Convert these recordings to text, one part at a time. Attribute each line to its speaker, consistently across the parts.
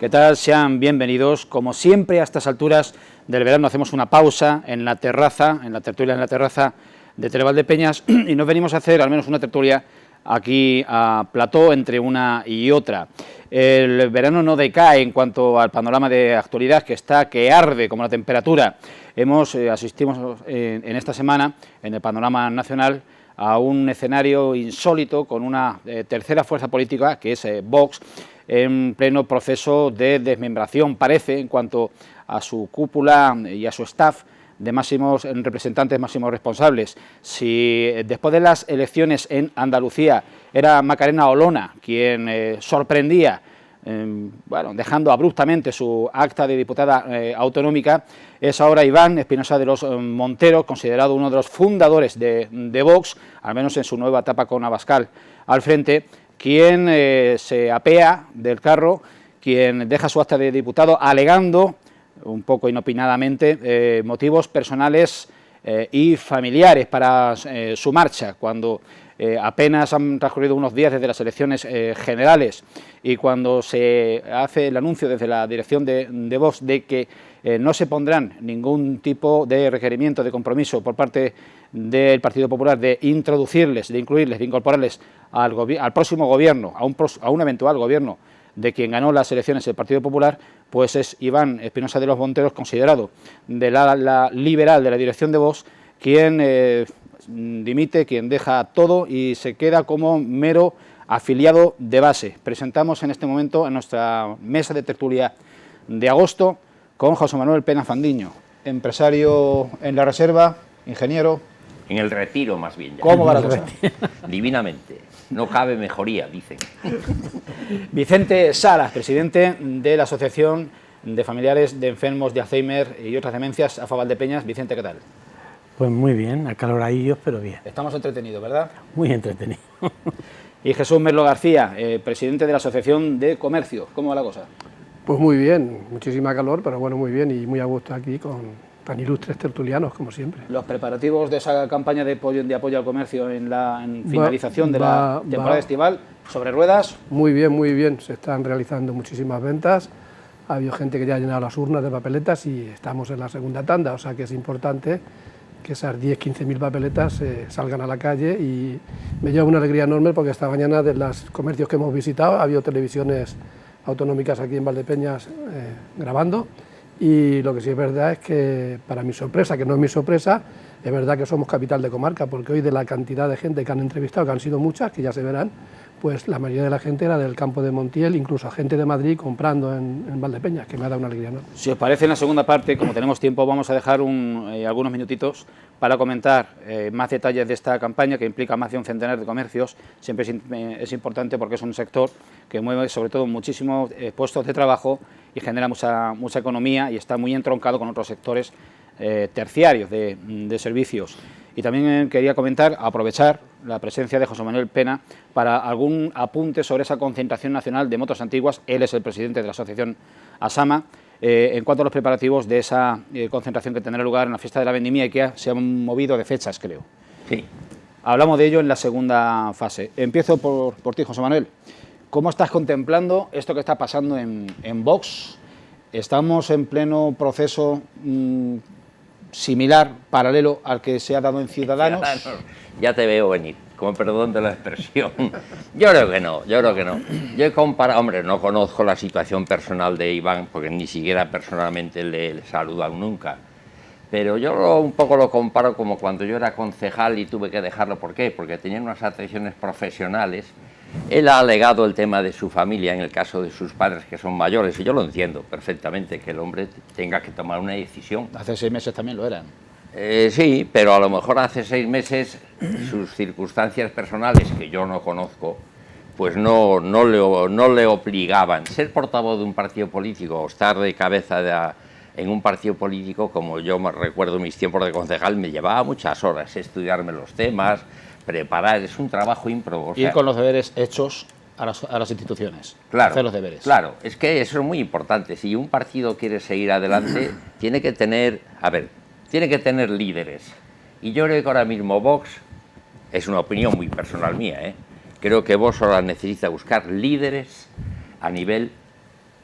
Speaker 1: ¿Qué tal? Sean bienvenidos. Como siempre, a estas alturas del verano hacemos una pausa en la terraza, en la tertulia en la terraza de Televaldepeñas, y nos venimos a hacer al menos una tertulia aquí a plató entre una y otra. El verano no decae en cuanto al panorama de actualidad, que arde como la temperatura. Asistimos en esta semana, en el panorama nacional, a un escenario insólito con una tercera fuerza política, que es Vox, en pleno proceso de desmembración, parece, en cuanto a su cúpula y a su staff de máximos representantes, máximos responsables. Si después de las elecciones en Andalucía era Macarena Olona quien sorprendía, dejando abruptamente su acta de diputada autonómica, es ahora Iván Espinosa de los Monteros, considerado uno de los fundadores de Vox, al menos en su nueva etapa con Abascal al frente, quien se apea del carro, quien deja su acta de diputado alegando, un poco inopinadamente, motivos personales y familiares para su marcha, cuando apenas han transcurrido unos días desde las elecciones generales y cuando se hace el anuncio desde la dirección de Vox de que no se pondrán ningún tipo de requerimiento, de compromiso por parte del Partido Popular de introducirles, de incluirles, de incorporarles al próximo gobierno, a un eventual gobierno de quien ganó las elecciones el Partido Popular, pues es Iván Espinosa de los Monteros, considerado de la liberal de la dirección de Vox, quien dimite, quien deja todo y se queda como mero afiliado de base. Presentamos en este momento a nuestra mesa de tertulia de agosto con José Manuel Pena Fandiño, empresario en la reserva, ingeniero.
Speaker 2: En el retiro, más bien. Ya.
Speaker 1: ¿Cómo va la cosa?
Speaker 2: Divinamente. No cabe mejoría, dicen.
Speaker 1: Vicente Salas, presidente de la Asociación de Familiares de Enfermos de Alzheimer y otras demencias, AFA Valdepeñas. Vicente, ¿qué tal?
Speaker 3: Pues muy bien, acaloradillos, pero bien.
Speaker 1: Estamos entretenidos, ¿verdad?
Speaker 3: Muy entretenidos.
Speaker 1: Y Jesús Merlo García, presidente de la Asociación de Comercio. ¿Cómo va la cosa?
Speaker 4: Pues muy bien, muchísima calor, pero bueno, muy bien y muy a gusto aquí con tan ilustres tertulianos, como siempre.
Speaker 1: ¿Los preparativos de esa campaña de apoyo al comercio en finalización de la temporada estival sobre ruedas?
Speaker 4: Muy bien, se están realizando muchísimas ventas, ha habido gente que ya ha llenado las urnas de papeletas y estamos en la segunda tanda, o sea que es importante que esas 10-15.000 papeletas salgan a la calle y me lleva una alegría enorme porque esta mañana de los comercios que hemos visitado ha habido televisiones autonómicas aquí en Valdepeñas grabando. Y lo que sí es verdad es que, para mi sorpresa, que no es mi sorpresa, es verdad que somos capital de comarca, porque hoy de la cantidad de gente que han entrevistado, que han sido muchas, que ya se verán, pues la mayoría de la gente era del campo de Montiel, incluso gente de Madrid comprando en Valdepeñas, que me ha dado una alegría enorme.
Speaker 1: Si os parece, en la segunda parte, como tenemos tiempo, vamos a dejar algunos minutitos para comentar más detalles de esta campaña, que implica más de un centenar de comercios. Siempre es importante porque es un sector que mueve sobre todo muchísimos puestos de trabajo y genera mucha economía y está muy entroncado con otros sectores terciarios de servicios. Y también quería aprovechar la presencia de José Manuel Pena para algún apunte sobre esa concentración nacional de motos antiguas. Él es el presidente de la asociación ASAMA, en cuanto a los preparativos de esa concentración que tendrá lugar en la fiesta de la Vendimia y que se han movido de fechas, creo.
Speaker 2: Sí.
Speaker 1: Hablamos de ello en la segunda fase. Empiezo por ti, José Manuel. ¿Cómo estás contemplando esto que está pasando en Vox? Estamos en pleno proceso similar, paralelo al que se ha dado en Ciudadanos.
Speaker 2: Ya te veo venir, con perdón de la expresión. Yo creo que no. Yo he comparado, hombre, no conozco la situación personal de Iván, porque ni siquiera personalmente le he saludado nunca. Pero yo un poco lo comparo como cuando yo era concejal y tuve que dejarlo. ¿Por qué? Porque tenía unas atenciones profesionales. Él ha alegado el tema de su familia en el caso de sus padres, que son mayores, y yo lo entiendo perfectamente, que el hombre tenga que tomar una decisión.
Speaker 1: Hace 6 meses también lo eran.
Speaker 2: Sí, pero a lo mejor hace 6 meses sus circunstancias personales, que yo no conozco, pues no le obligaban. Ser portavoz de un partido político o estar de cabeza en un partido político, como yo me recuerdo mis tiempos de concejal, me llevaba muchas horas estudiarme los temas, preparar, es un trabajo ímprobo.
Speaker 1: Ir con los deberes hechos a las instituciones,
Speaker 2: claro,
Speaker 1: hacer los deberes.
Speaker 2: Claro, es que eso es muy importante. Si un partido quiere seguir adelante, tiene que tener líderes. Y yo creo que ahora mismo Vox, es una opinión muy personal mía, creo que Vox ahora necesita buscar líderes a nivel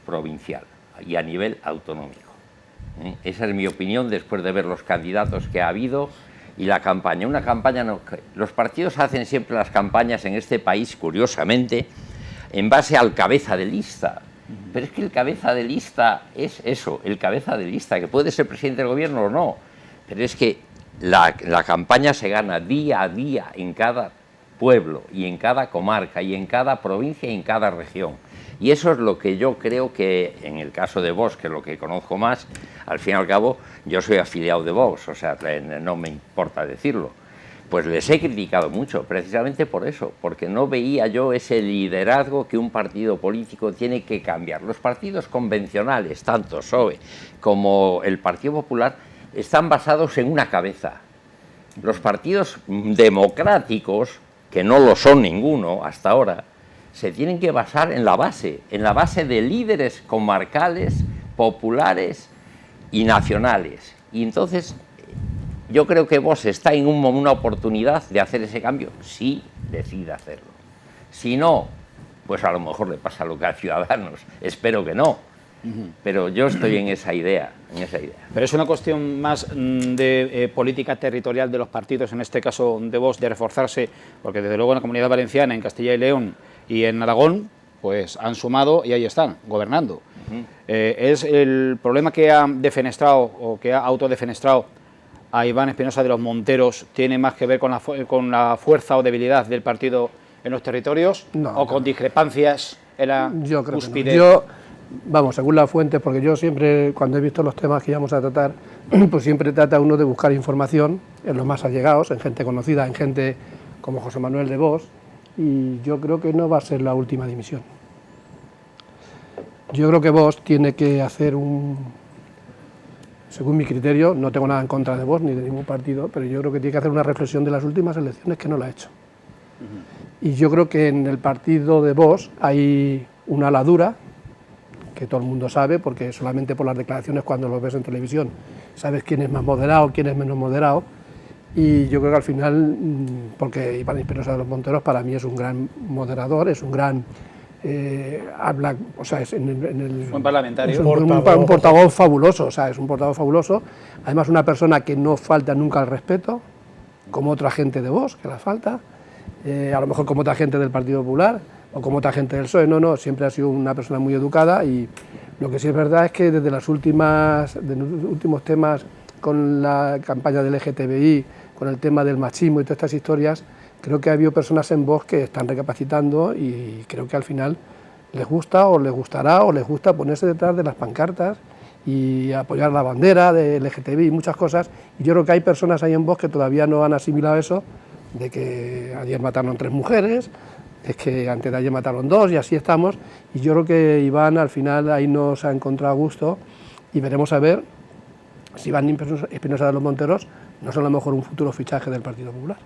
Speaker 2: provincial y a nivel autonómico. Esa es mi opinión después de ver los candidatos que ha habido y la campaña. Una campaña no, los partidos hacen siempre las campañas en este país, curiosamente, en base al cabeza de lista. Pero es que el cabeza de lista es eso, el cabeza de lista, que puede ser presidente del gobierno o no. Pero es que la campaña se gana día a día en cada pueblo y en cada comarca y en cada provincia y en cada región. Y eso es lo que yo creo que, en el caso de Vox, que es lo que conozco más, al fin y al cabo, yo soy afiliado de Vox, o sea, no me importa decirlo. Pues les he criticado mucho, precisamente por eso, porque no veía yo ese liderazgo que un partido político tiene que cambiar. Los partidos convencionales, tanto PSOE como el Partido Popular, están basados en una cabeza. Los partidos democráticos, que no lo son ninguno hasta ahora, se tienen que basar en la base de líderes comarcales, populares y nacionales. Y entonces yo creo que Vox está en una oportunidad de hacer ese cambio, si decide hacerlo. Si no, pues a lo mejor le pasa lo que a Ciudadanos, espero que no. Pero yo estoy en esa idea,
Speaker 1: Pero es una cuestión más de política territorial de los partidos, en este caso de Vox, de reforzarse, porque desde luego en la Comunidad Valenciana, en Castilla y León y en Aragón, pues han sumado y ahí están, gobernando. Es el problema que ha defenestrado o que ha autodefenestrado a Iván Espinosa de los Monteros, ¿tiene más que ver con la fuerza o debilidad del partido en los territorios?
Speaker 4: No,
Speaker 1: ¿O con discrepancias en la cúspide?
Speaker 4: Que no. Vamos, según las fuentes, porque yo siempre, cuando he visto los temas que íbamos a tratar, pues siempre trata uno de buscar información en los más allegados, en gente conocida, en gente como José Manuel de Vox, y yo creo que no va a ser la última dimisión. Yo creo que Vox tiene que hacer según mi criterio, no tengo nada en contra de Vox ni de ningún partido, pero yo creo que tiene que hacer una reflexión de las últimas elecciones que no la ha hecho. Y yo creo que en el partido de Vox hay una ala dura, que todo el mundo sabe, porque solamente por las declaraciones cuando los ves en televisión sabes quién es más moderado, quién es menos moderado, y yo creo que al final, porque Iván Espinosa de los Monteros para mí es un gran moderador, es un gran habla, o sea, es
Speaker 1: buen parlamentario,
Speaker 4: es un portavoz fabuloso, o sea, es un portavoz fabuloso, además una persona que no falta nunca al respeto, como otra gente de Vox, que la falta, a lo mejor como otra gente del Partido Popular, o como otra gente del PSOE, no, siempre ha sido una persona muy educada, y lo que sí es verdad es que desde los últimos temas con la campaña del LGTBI, con el tema del machismo y todas estas historias, creo que ha habido personas en Vox que están recapacitando y creo que al final les gusta o les gustará o les gusta ponerse detrás de las pancartas y apoyar la bandera del LGTBI y muchas cosas, y yo creo que hay personas ahí en Vox que todavía no han asimilado eso, de que ayer mataron 3 mujeres, es que antes de ayer mataron 2 y así estamos, y yo creo que Iván al final ahí nos ha encontrado a gusto y veremos a ver si Iván Espinosa de los Monteros no es a lo mejor un futuro fichaje del Partido Popular.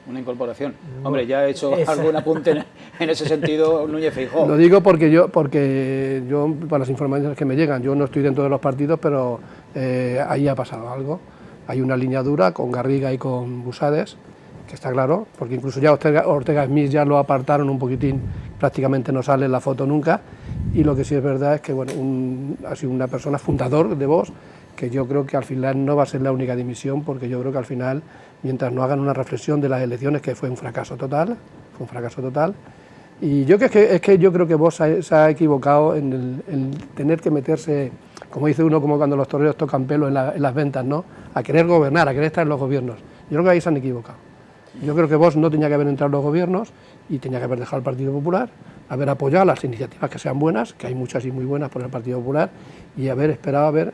Speaker 1: Una incorporación. Hombre, ya he hecho algún apunte en ese sentido Núñez Feijóo.
Speaker 4: Lo digo porque yo, para las informaciones que me llegan, yo no estoy dentro de los partidos, pero ahí ha pasado algo. Hay una línea dura con Garriga y con Busades, que está claro, porque incluso ya Ortega Smith ya lo apartaron un poquitín, prácticamente no sale en la foto nunca, y lo que sí es verdad es que bueno, ha sido una persona fundador de Vox, que yo creo que al final no va a ser la única dimisión, porque yo creo que al final, mientras no hagan una reflexión de las elecciones, que fue un fracaso total, y yo es que yo creo que Vox se ha equivocado en tener que meterse, como dice uno, como cuando los toreros tocan pelo en las ventas, ¿no? A querer gobernar, a querer estar en los gobiernos. Yo creo que ahí se han equivocado. Yo creo que Vox no tenía que haber entrado en los gobiernos y tenía que haber dejado al Partido Popular, haber apoyado las iniciativas que sean buenas, que hay muchas y muy buenas por el Partido Popular, y haber esperado a ver,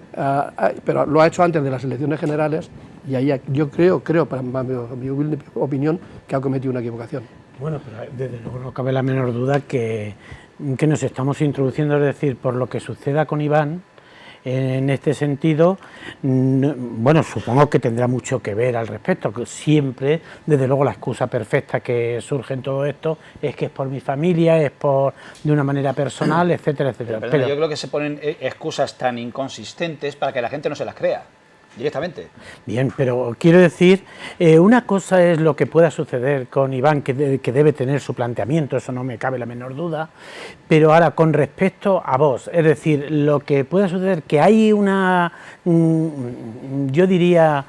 Speaker 4: pero lo ha hecho antes de las elecciones generales, y ahí yo creo para mi humilde opinión, que ha cometido una equivocación.
Speaker 3: Bueno, pero desde luego no cabe la menor duda que nos estamos introduciendo, es decir, por lo que suceda con Iván, en este sentido, bueno, supongo que tendrá mucho que ver al respecto, que siempre, desde luego, la excusa perfecta que surge en todo esto es que es por mi familia, es de una manera personal, etcétera, etcétera.
Speaker 1: Pero yo creo que se ponen excusas tan inconsistentes para que la gente no se las crea. directamente.
Speaker 3: Bien, pero quiero decir, una cosa es lo que pueda suceder con Iván, que debe tener su planteamiento, eso no me cabe la menor duda, pero ahora con respecto a vos, es decir, lo que pueda suceder, que hay una, yo diría,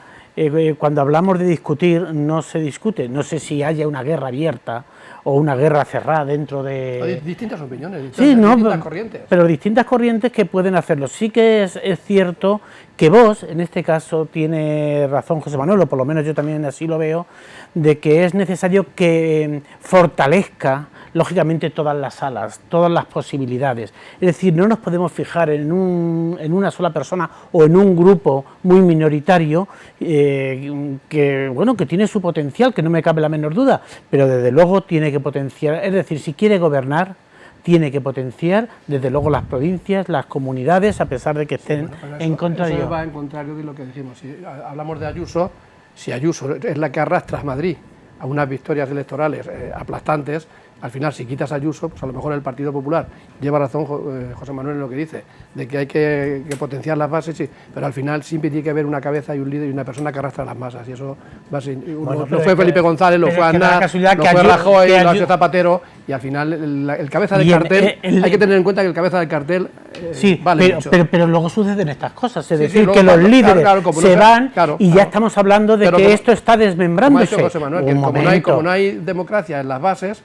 Speaker 3: cuando hablamos de discutir, no se discute, no sé si haya una guerra abierta o una guerra cerrada dentro de...
Speaker 4: Hay distintas opiniones,
Speaker 3: distintas
Speaker 4: corrientes.
Speaker 3: Pero distintas corrientes que pueden hacerlo. Sí que es cierto que vos, en este caso, tiene razón José Manuel, o por lo menos yo también así lo veo, de que es necesario que fortalezca, lógicamente, todas las alas, todas las posibilidades. Es decir, no nos podemos fijar en una sola persona o en un grupo muy minoritario que, bueno, que tiene su potencial, que no me cabe la menor duda, pero desde luego tiene que potenciar, es decir, si quiere gobernar, tiene que potenciar, desde luego, las provincias, las comunidades, a pesar de que estén en contra de ello.
Speaker 4: Eso va en contrario de lo que dijimos. Si hablamos de Ayuso, si Ayuso es la que arrastra a Madrid a unas victorias electorales aplastantes, al final, si quitas a Ayuso, pues a lo mejor el Partido Popular lleva razón José Manuel en lo que dice, de que hay que potenciar las bases, sí, pero al final siempre tiene que haber una cabeza y un líder y una persona que arrastra las masas, y eso va a ser,
Speaker 3: Bueno,
Speaker 4: lo fue Felipe González, lo fue Aznar, lo fue Rajoy, lo ha sido Zapatero, y al final el cabeza del cartel, hay que tener en cuenta que el cabeza del cartel
Speaker 3: sí,
Speaker 4: vale
Speaker 3: pero luego suceden estas cosas, es
Speaker 4: Sí,
Speaker 3: decir,
Speaker 4: sí,
Speaker 3: que
Speaker 4: luego,
Speaker 3: los líderes
Speaker 4: claro,
Speaker 3: se van y ya estamos hablando de
Speaker 4: Pero
Speaker 3: que
Speaker 4: como-
Speaker 3: esto está desmembrándose.
Speaker 4: Como ha dicho José Manuel, que
Speaker 3: Un
Speaker 4: como
Speaker 3: momento.
Speaker 4: no hay democracia en las bases,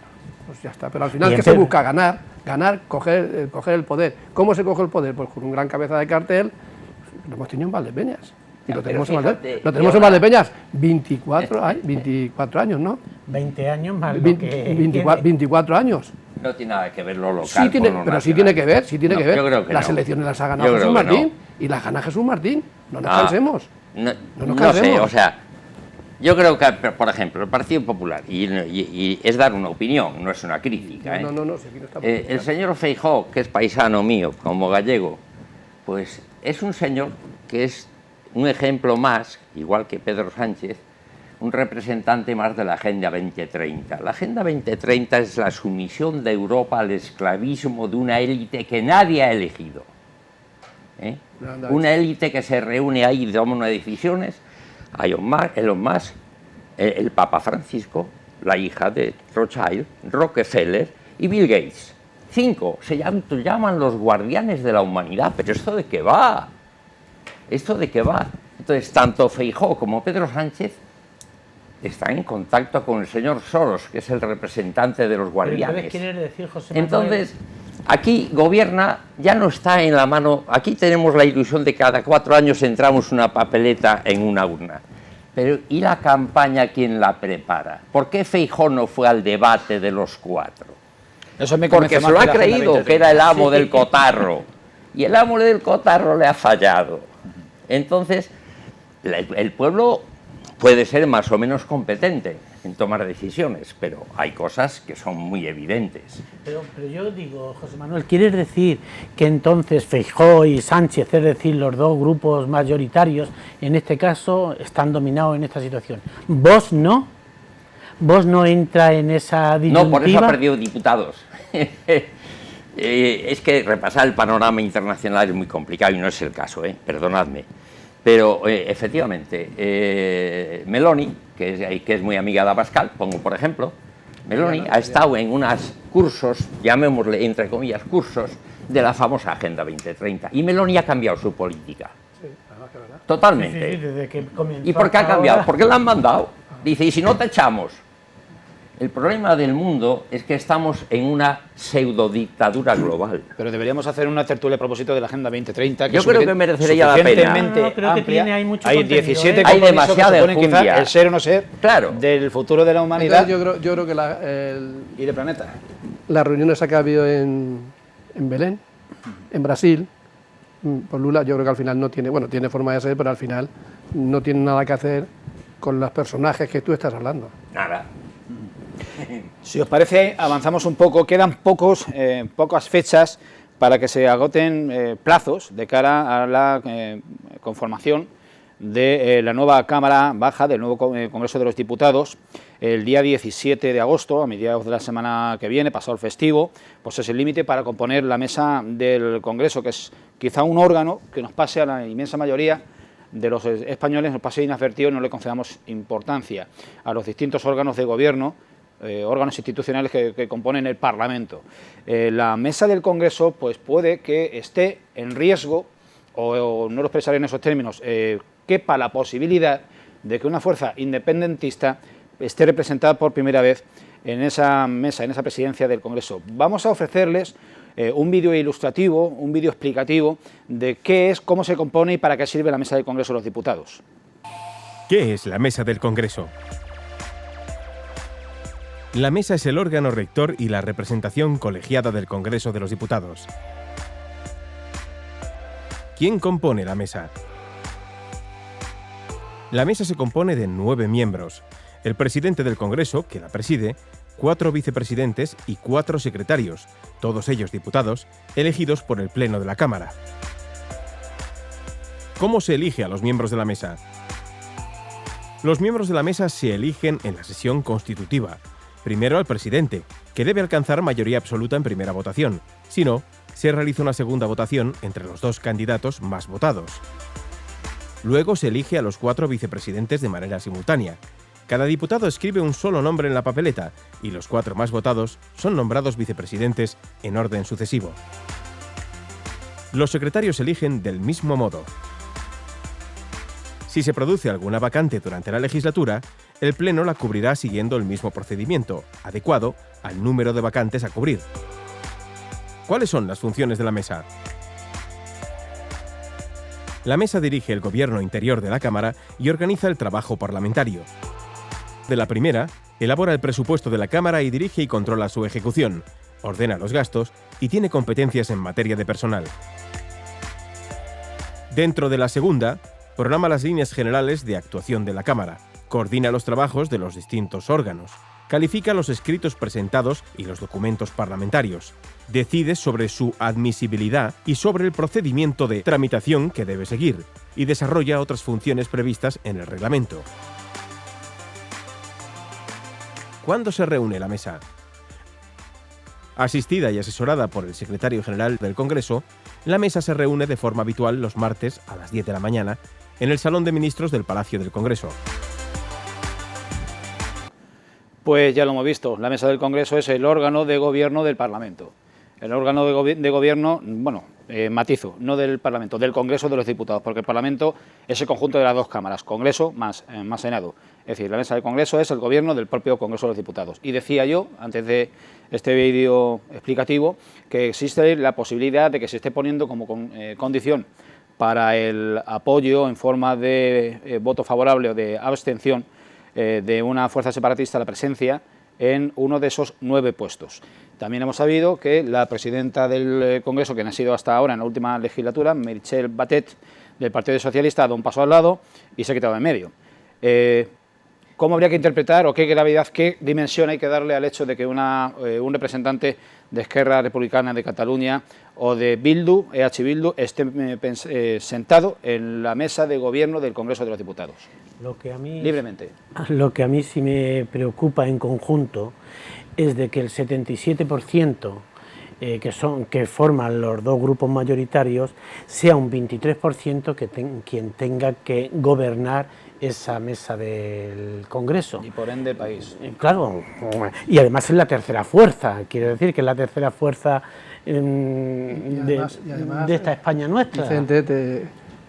Speaker 4: pues ya está. Pero al final,
Speaker 3: Bien,
Speaker 4: ¿qué se
Speaker 3: pero-
Speaker 4: busca? Ganar, coger el poder. ¿Cómo se coge el poder? Pues con un gran cabeza de cartel. Lo hemos tenido en Valdepeñas. Y lo tenemos,
Speaker 2: fíjate,
Speaker 4: lo tenemos en Valdepeñas 24 años, ¿no?
Speaker 3: 20 años más lo
Speaker 4: 24 años.
Speaker 2: No tiene nada que ver lo local.
Speaker 4: Sí tiene,
Speaker 2: con lo
Speaker 4: pero sí
Speaker 2: nacional.
Speaker 4: tiene que ver, sí tiene
Speaker 2: No,
Speaker 4: que ver.
Speaker 2: yo creo que
Speaker 4: Las
Speaker 2: no.
Speaker 4: elecciones las ha ganado
Speaker 2: Yo
Speaker 4: Jesús
Speaker 2: creo que
Speaker 4: Martín y las gana Jesús Martín. No nos
Speaker 2: Ah,
Speaker 4: cansemos.
Speaker 2: No,
Speaker 4: No nos
Speaker 2: no sé,
Speaker 4: cansemos.
Speaker 2: o sea, yo creo que, por ejemplo, el Partido Popular, y es dar una opinión, no es una crítica, ¿eh?
Speaker 4: No, si aquí no estamos.
Speaker 2: El señor Feijóo, que es paisano mío, como gallego, pues es un señor que es un ejemplo más, igual que Pedro Sánchez, un representante más de la Agenda 2030. La Agenda 2030 es la sumisión de Europa al esclavismo de una élite que nadie ha elegido, ¿eh? Una élite que se reúne ahí y toma unas decisiones. Elon Musk, el Papa Francisco, la hija de Rothschild, Rockefeller y Bill Gates. 5, se llaman los guardianes de la humanidad. ¿Pero esto de qué va? ¿Esto de qué va? Entonces, tanto Feijóo como Pedro Sánchez están en contacto con el señor Soros, que es el representante de los guardianes.
Speaker 3: ¿Qué quieres decir, José Manuel?
Speaker 2: Entonces, aquí gobierna, ya no está en la mano, aquí tenemos la ilusión de que cada 4 años entramos una papeleta en una urna. Pero ¿y la campaña quién la prepara? ¿Por qué Feijóo no fue al debate de los 4?
Speaker 1: Eso me
Speaker 2: Porque
Speaker 1: convence
Speaker 2: se lo
Speaker 1: más
Speaker 2: ha
Speaker 1: que la Agenda
Speaker 2: creído,
Speaker 1: 2030.
Speaker 2: que era el amo del cotarro. Y el amo del cotarro le ha fallado. Entonces, el pueblo puede ser más o menos competente en tomar decisiones, pero hay cosas que son muy evidentes.
Speaker 3: Pero yo digo, José Manuel, ¿quieres decir que entonces Feijóo y Sánchez, es decir, los dos grupos mayoritarios, en este caso, están dominados en esta situación? ¿Vos no? ¿Vos no entra en esa disyuntiva?
Speaker 2: No, por eso ha perdido diputados. Es que repasar el panorama internacional es muy complicado y no es el caso, perdonadme. Pero efectivamente, Meloni, que es muy amiga de Abascal, pongo por ejemplo, Meloni ha estado en unos cursos, llamémosle entre comillas cursos, de la famosa Agenda 2030. Y Meloni ha cambiado su política. Totalmente.
Speaker 3: Sí, desde que comenzó
Speaker 2: ¿Y por qué ha
Speaker 3: hasta
Speaker 2: cambiado?
Speaker 3: ahora.
Speaker 2: Porque la han mandado. Dice, ¿y si no te echamos? El problema del mundo es que estamos en una pseudodictadura global.
Speaker 1: Pero deberíamos hacer una tertulia a propósito de la Agenda 2030.
Speaker 2: Yo creo que merecería la pena.
Speaker 1: suficientemente
Speaker 3: No, creo que
Speaker 1: amplia.
Speaker 3: tiene ahí mucho
Speaker 1: Hay
Speaker 3: contenido,
Speaker 1: 17
Speaker 3: ¿eh?
Speaker 2: Hay
Speaker 1: compromisos
Speaker 2: demasiada
Speaker 1: que suponen quizá
Speaker 2: enjundia.
Speaker 1: el ser o no ser
Speaker 2: Claro.
Speaker 1: del futuro de la humanidad
Speaker 4: Entonces, yo creo que
Speaker 1: y del planeta.
Speaker 4: las reuniones que ha habido en Belén, en Brasil, por Lula, yo creo que al final no tiene, bueno, tiene forma de ser, pero al final no tiene nada que hacer con los personajes que tú estás hablando.
Speaker 2: Nada.
Speaker 1: Si os parece, avanzamos un poco. Quedan pocas fechas para que se agoten plazos de cara a la conformación de la nueva Cámara Baja, del nuevo Congreso de los Diputados. El día 17 de agosto, a mediados de la semana que viene, pasado el festivo, pues es el límite para componer la mesa del Congreso, que es quizá un órgano que nos pase a la inmensa mayoría de los españoles nos pase inadvertido y no le concedamos importancia a los distintos órganos de gobierno, órganos institucionales que componen el Parlamento. La mesa del Congreso pues puede que esté en riesgo, o no lo expresaré en esos términos, quepa la posibilidad de que una fuerza independentista esté representada por primera vez en esa mesa, en esa presidencia del Congreso. Vamos a ofrecerles un vídeo ilustrativo, un vídeo explicativo de qué es, cómo se compone y para qué sirve la mesa del Congreso de los Diputados.
Speaker 5: ¿Qué es la mesa del Congreso? La mesa es el órgano rector y la representación colegiada del Congreso de los Diputados. ¿Quién compone la mesa? La mesa se compone de 9 miembros, el presidente del Congreso, que la preside, 4 vicepresidentes y 4 secretarios, todos ellos diputados, elegidos por el Pleno de la Cámara. ¿Cómo se elige a los miembros de la mesa? Los miembros de la mesa se eligen en la sesión constitutiva. Primero al presidente, que debe alcanzar mayoría absoluta en primera votación. Si no, se realiza una segunda votación entre los 2 candidatos más votados. Luego se elige a los 4 vicepresidentes de manera simultánea. Cada diputado escribe un solo nombre en la papeleta y los 4 más votados son nombrados vicepresidentes en orden sucesivo. Los secretarios se eligen del mismo modo. Si se produce alguna vacante durante la legislatura, el Pleno la cubrirá siguiendo el mismo procedimiento, adecuado al número de vacantes a cubrir. ¿Cuáles son las funciones de la mesa? La mesa dirige el gobierno interior de la Cámara y organiza el trabajo parlamentario. De la primera, elabora el presupuesto de la Cámara y dirige y controla su ejecución, ordena los gastos y tiene competencias en materia de personal. Dentro de la segunda, programa las líneas generales de actuación de la Cámara, coordina los trabajos de los distintos órganos, califica los escritos presentados y los documentos parlamentarios, decide sobre su admisibilidad y sobre el procedimiento de tramitación que debe seguir, y desarrolla otras funciones previstas en el reglamento. ¿Cuándo se reúne la mesa? Asistida y asesorada por el secretario general del Congreso, la mesa se reúne de forma habitual los martes a las 10 de la mañana en el Salón de Ministros del Palacio del Congreso.
Speaker 1: Pues ya lo hemos visto, la mesa del Congreso es el órgano de gobierno del Parlamento. El órgano de gobierno, bueno, matizo, no del Parlamento, del Congreso de los Diputados, porque el Parlamento es el conjunto de las 2 cámaras, Congreso más Senado. Es decir, la mesa del Congreso es el gobierno del propio Congreso de los Diputados. Y decía yo, antes de este vídeo explicativo, que existe la posibilidad de que se esté poniendo como condición para el apoyo en forma de voto favorable o de abstención de una fuerza separatista la presencia en uno de esos 9 puestos. También hemos sabido que la presidenta del Congreso, que ha sido hasta ahora en la última legislatura, Meritxell Batet, del Partido Socialista, ha dado un paso al lado y se ha quitado en medio. ¿Cómo habría que interpretar o qué gravedad, qué dimensión hay que darle al hecho de que un representante de Esquerra Republicana de Cataluña o de Bildu, EH Bildu, esté sentado en la mesa de gobierno del Congreso de los Diputados? Libremente.
Speaker 3: Lo que a mí sí me preocupa en conjunto es de que el 77% que forman los 2 grupos mayoritarios sea un 23% quien tenga que gobernar esa mesa del Congreso.
Speaker 1: Y por ende el país.
Speaker 3: Claro, y además es la tercera fuerza, quiere decir que es la tercera fuerza de esta España nuestra.
Speaker 4: Vicente,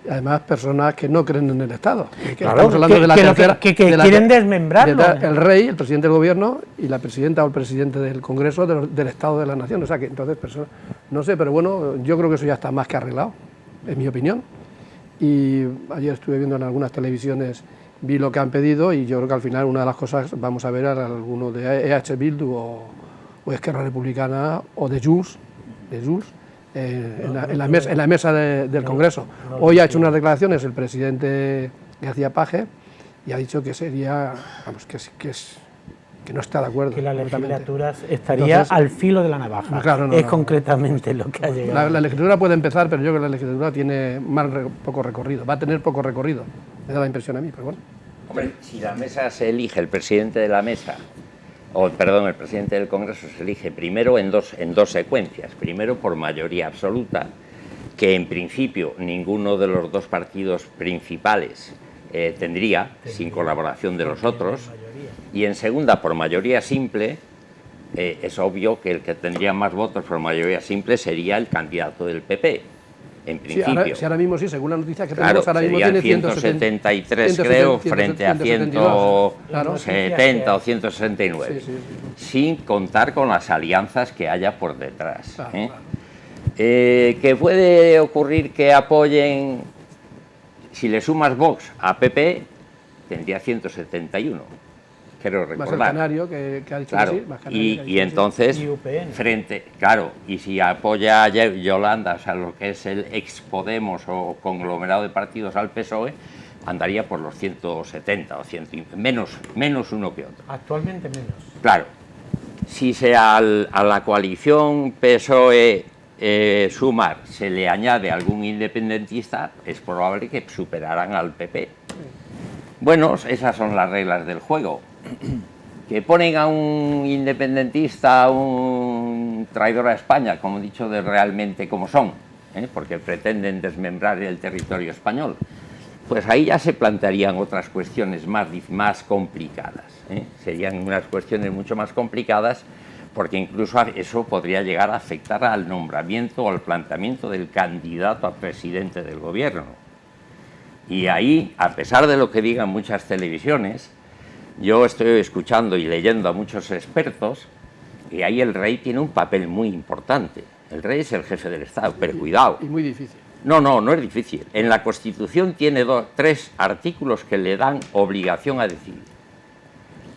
Speaker 4: además personas que no creen en el Estado.
Speaker 3: Claro,
Speaker 4: estamos hablando de la tercera,
Speaker 3: que quieren desmembrarlo.
Speaker 4: El rey, el presidente del gobierno y la presidenta o el presidente del Congreso del Estado de la Nación. O sea que entonces personas, no sé, pero bueno, yo creo que eso ya está más que arreglado, es mi opinión. Y ayer estuve viendo en algunas televisiones, vi lo que han pedido y yo creo que al final una de las cosas, vamos a ver a alguno de EH Bildu o Esquerra Republicana o de Junts, en la mesa del Congreso. Hoy ha hecho unas declaraciones el presidente García Paje y ha dicho que sería, vamos, que no está de acuerdo.
Speaker 3: Que la legislatura estaría al filo de la navaja. Claro, concretamente lo que ha llegado.
Speaker 4: La legislatura puede empezar, pero yo creo que la legislatura tiene poco recorrido, va a tener poco recorrido, me da la impresión a mí, pero bueno.
Speaker 2: Hombre, si la mesa se elige, el presidente de la mesa, el presidente del Congreso se elige primero en dos secuencias. Primero por mayoría absoluta, que en principio ninguno de los dos partidos principales tendría, sin colaboración de los otros, y en segunda, por mayoría simple, es obvio que el que tendría más votos por mayoría simple sería el candidato del PP, en principio.
Speaker 4: Sí, ahora mismo sí, según la noticia que
Speaker 2: Claro,
Speaker 4: tenemos, ahora mismo tiene
Speaker 2: 173, creo, frente a 170 o 169,
Speaker 4: Sí, sí, sí.
Speaker 2: sin contar con las alianzas que haya por detrás.
Speaker 4: Claro,
Speaker 2: ¿eh?
Speaker 4: claro.
Speaker 2: Que puede ocurrir que apoyen, si le sumas Vox a PP, tendría 171, creo recordar.
Speaker 4: Más el Canario que ha dicho
Speaker 2: Claro,
Speaker 4: que sí, más Canario que ha dicho
Speaker 2: y
Speaker 4: que
Speaker 2: entonces,
Speaker 3: Y UPN.
Speaker 2: claro, y si apoya a Yolanda, o sea, lo que es el ex Podemos o conglomerado de partidos al PSOE, andaría por los 170 o 100, menos uno que otro.
Speaker 3: Actualmente menos.
Speaker 2: Claro, si a la coalición PSOE Sumar se le añade algún independentista, es probable que superaran al PP. Bueno, esas son las reglas del juego. Que ponen a un independentista, un traidor a España, como he dicho, de realmente como son, porque pretenden desmembrar el territorio español, pues ahí ya se plantearían otras cuestiones más complicadas. Serían unas cuestiones mucho más complicadas, porque incluso eso podría llegar a afectar al nombramiento o al planteamiento del candidato a presidente del gobierno. Y ahí, a pesar de lo que digan muchas televisiones, yo estoy escuchando y leyendo a muchos expertos, y ahí el rey tiene un papel muy importante. El rey es el jefe del Estado, pero cuidado.
Speaker 4: Y muy difícil.
Speaker 2: No es difícil. En la Constitución tiene 3 artículos que le dan obligación a decidir.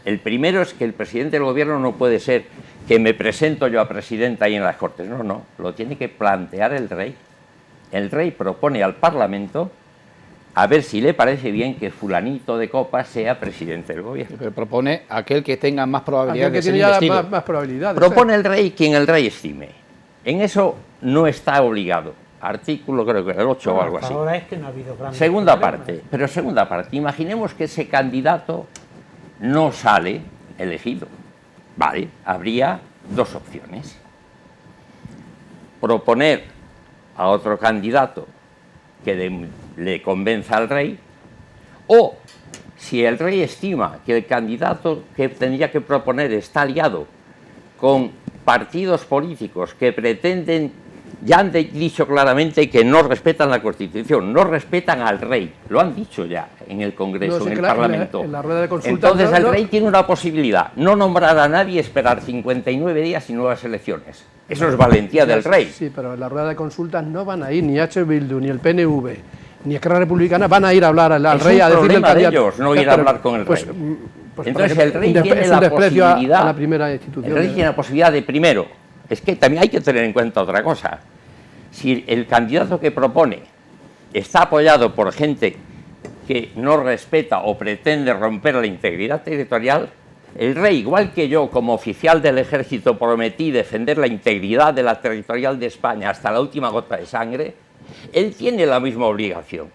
Speaker 2: El primero es que el presidente del gobierno no puede ser que me presento yo a presidenta ahí en las Cortes. No, lo tiene que plantear el rey. El rey propone al Parlamento a ver si le parece bien que fulanito de copa sea presidente del gobierno.
Speaker 1: Pero propone aquel que tenga más probabilidad
Speaker 4: Aquel que
Speaker 1: de ser
Speaker 4: tiene ya
Speaker 1: investido.
Speaker 4: más probabilidades.
Speaker 2: Propone el rey quien el rey estime. En eso no está obligado. Artículo creo que el 8 o algo así.
Speaker 3: Ahora es que no ha habido grandes
Speaker 2: Segunda
Speaker 3: problemas.
Speaker 2: parte, imaginemos que ese candidato no sale elegido. Vale, habría 2 opciones. Proponer a otro candidato que le convenza al rey, o si el rey estima que el candidato que tendría que proponer está aliado con partidos políticos que pretenden, ya han dicho claramente que no respetan la Constitución, no respetan al rey, lo han dicho ya en el Congreso,
Speaker 4: No, sí,
Speaker 2: en el
Speaker 4: claro,
Speaker 2: Parlamento.
Speaker 4: en la rueda de consulta,
Speaker 2: Entonces el rey tiene una posibilidad, no nombrar a nadie, esperar 59 días y nuevas elecciones. Eso es valentía del rey.
Speaker 4: Sí, pero en la rueda de consultas no van a ir ni H. Bildu, ni el PNV, ni Esquerra Republicana, van a ir a hablar al rey a decirle al
Speaker 2: problema de
Speaker 4: candidato.
Speaker 2: ellos no ir a hablar con el rey. Entonces el rey tiene la posibilidad,
Speaker 4: a la primera institución.
Speaker 2: el rey tiene la posibilidad de, primero, es que también hay que tener en cuenta otra cosa. Si el candidato que propone está apoyado por gente que no respeta o pretende romper la integridad territorial, el rey, igual que yo como oficial del ejército prometí defender la integridad de la territorial de España hasta la última gota de sangre, él tiene la misma obligación.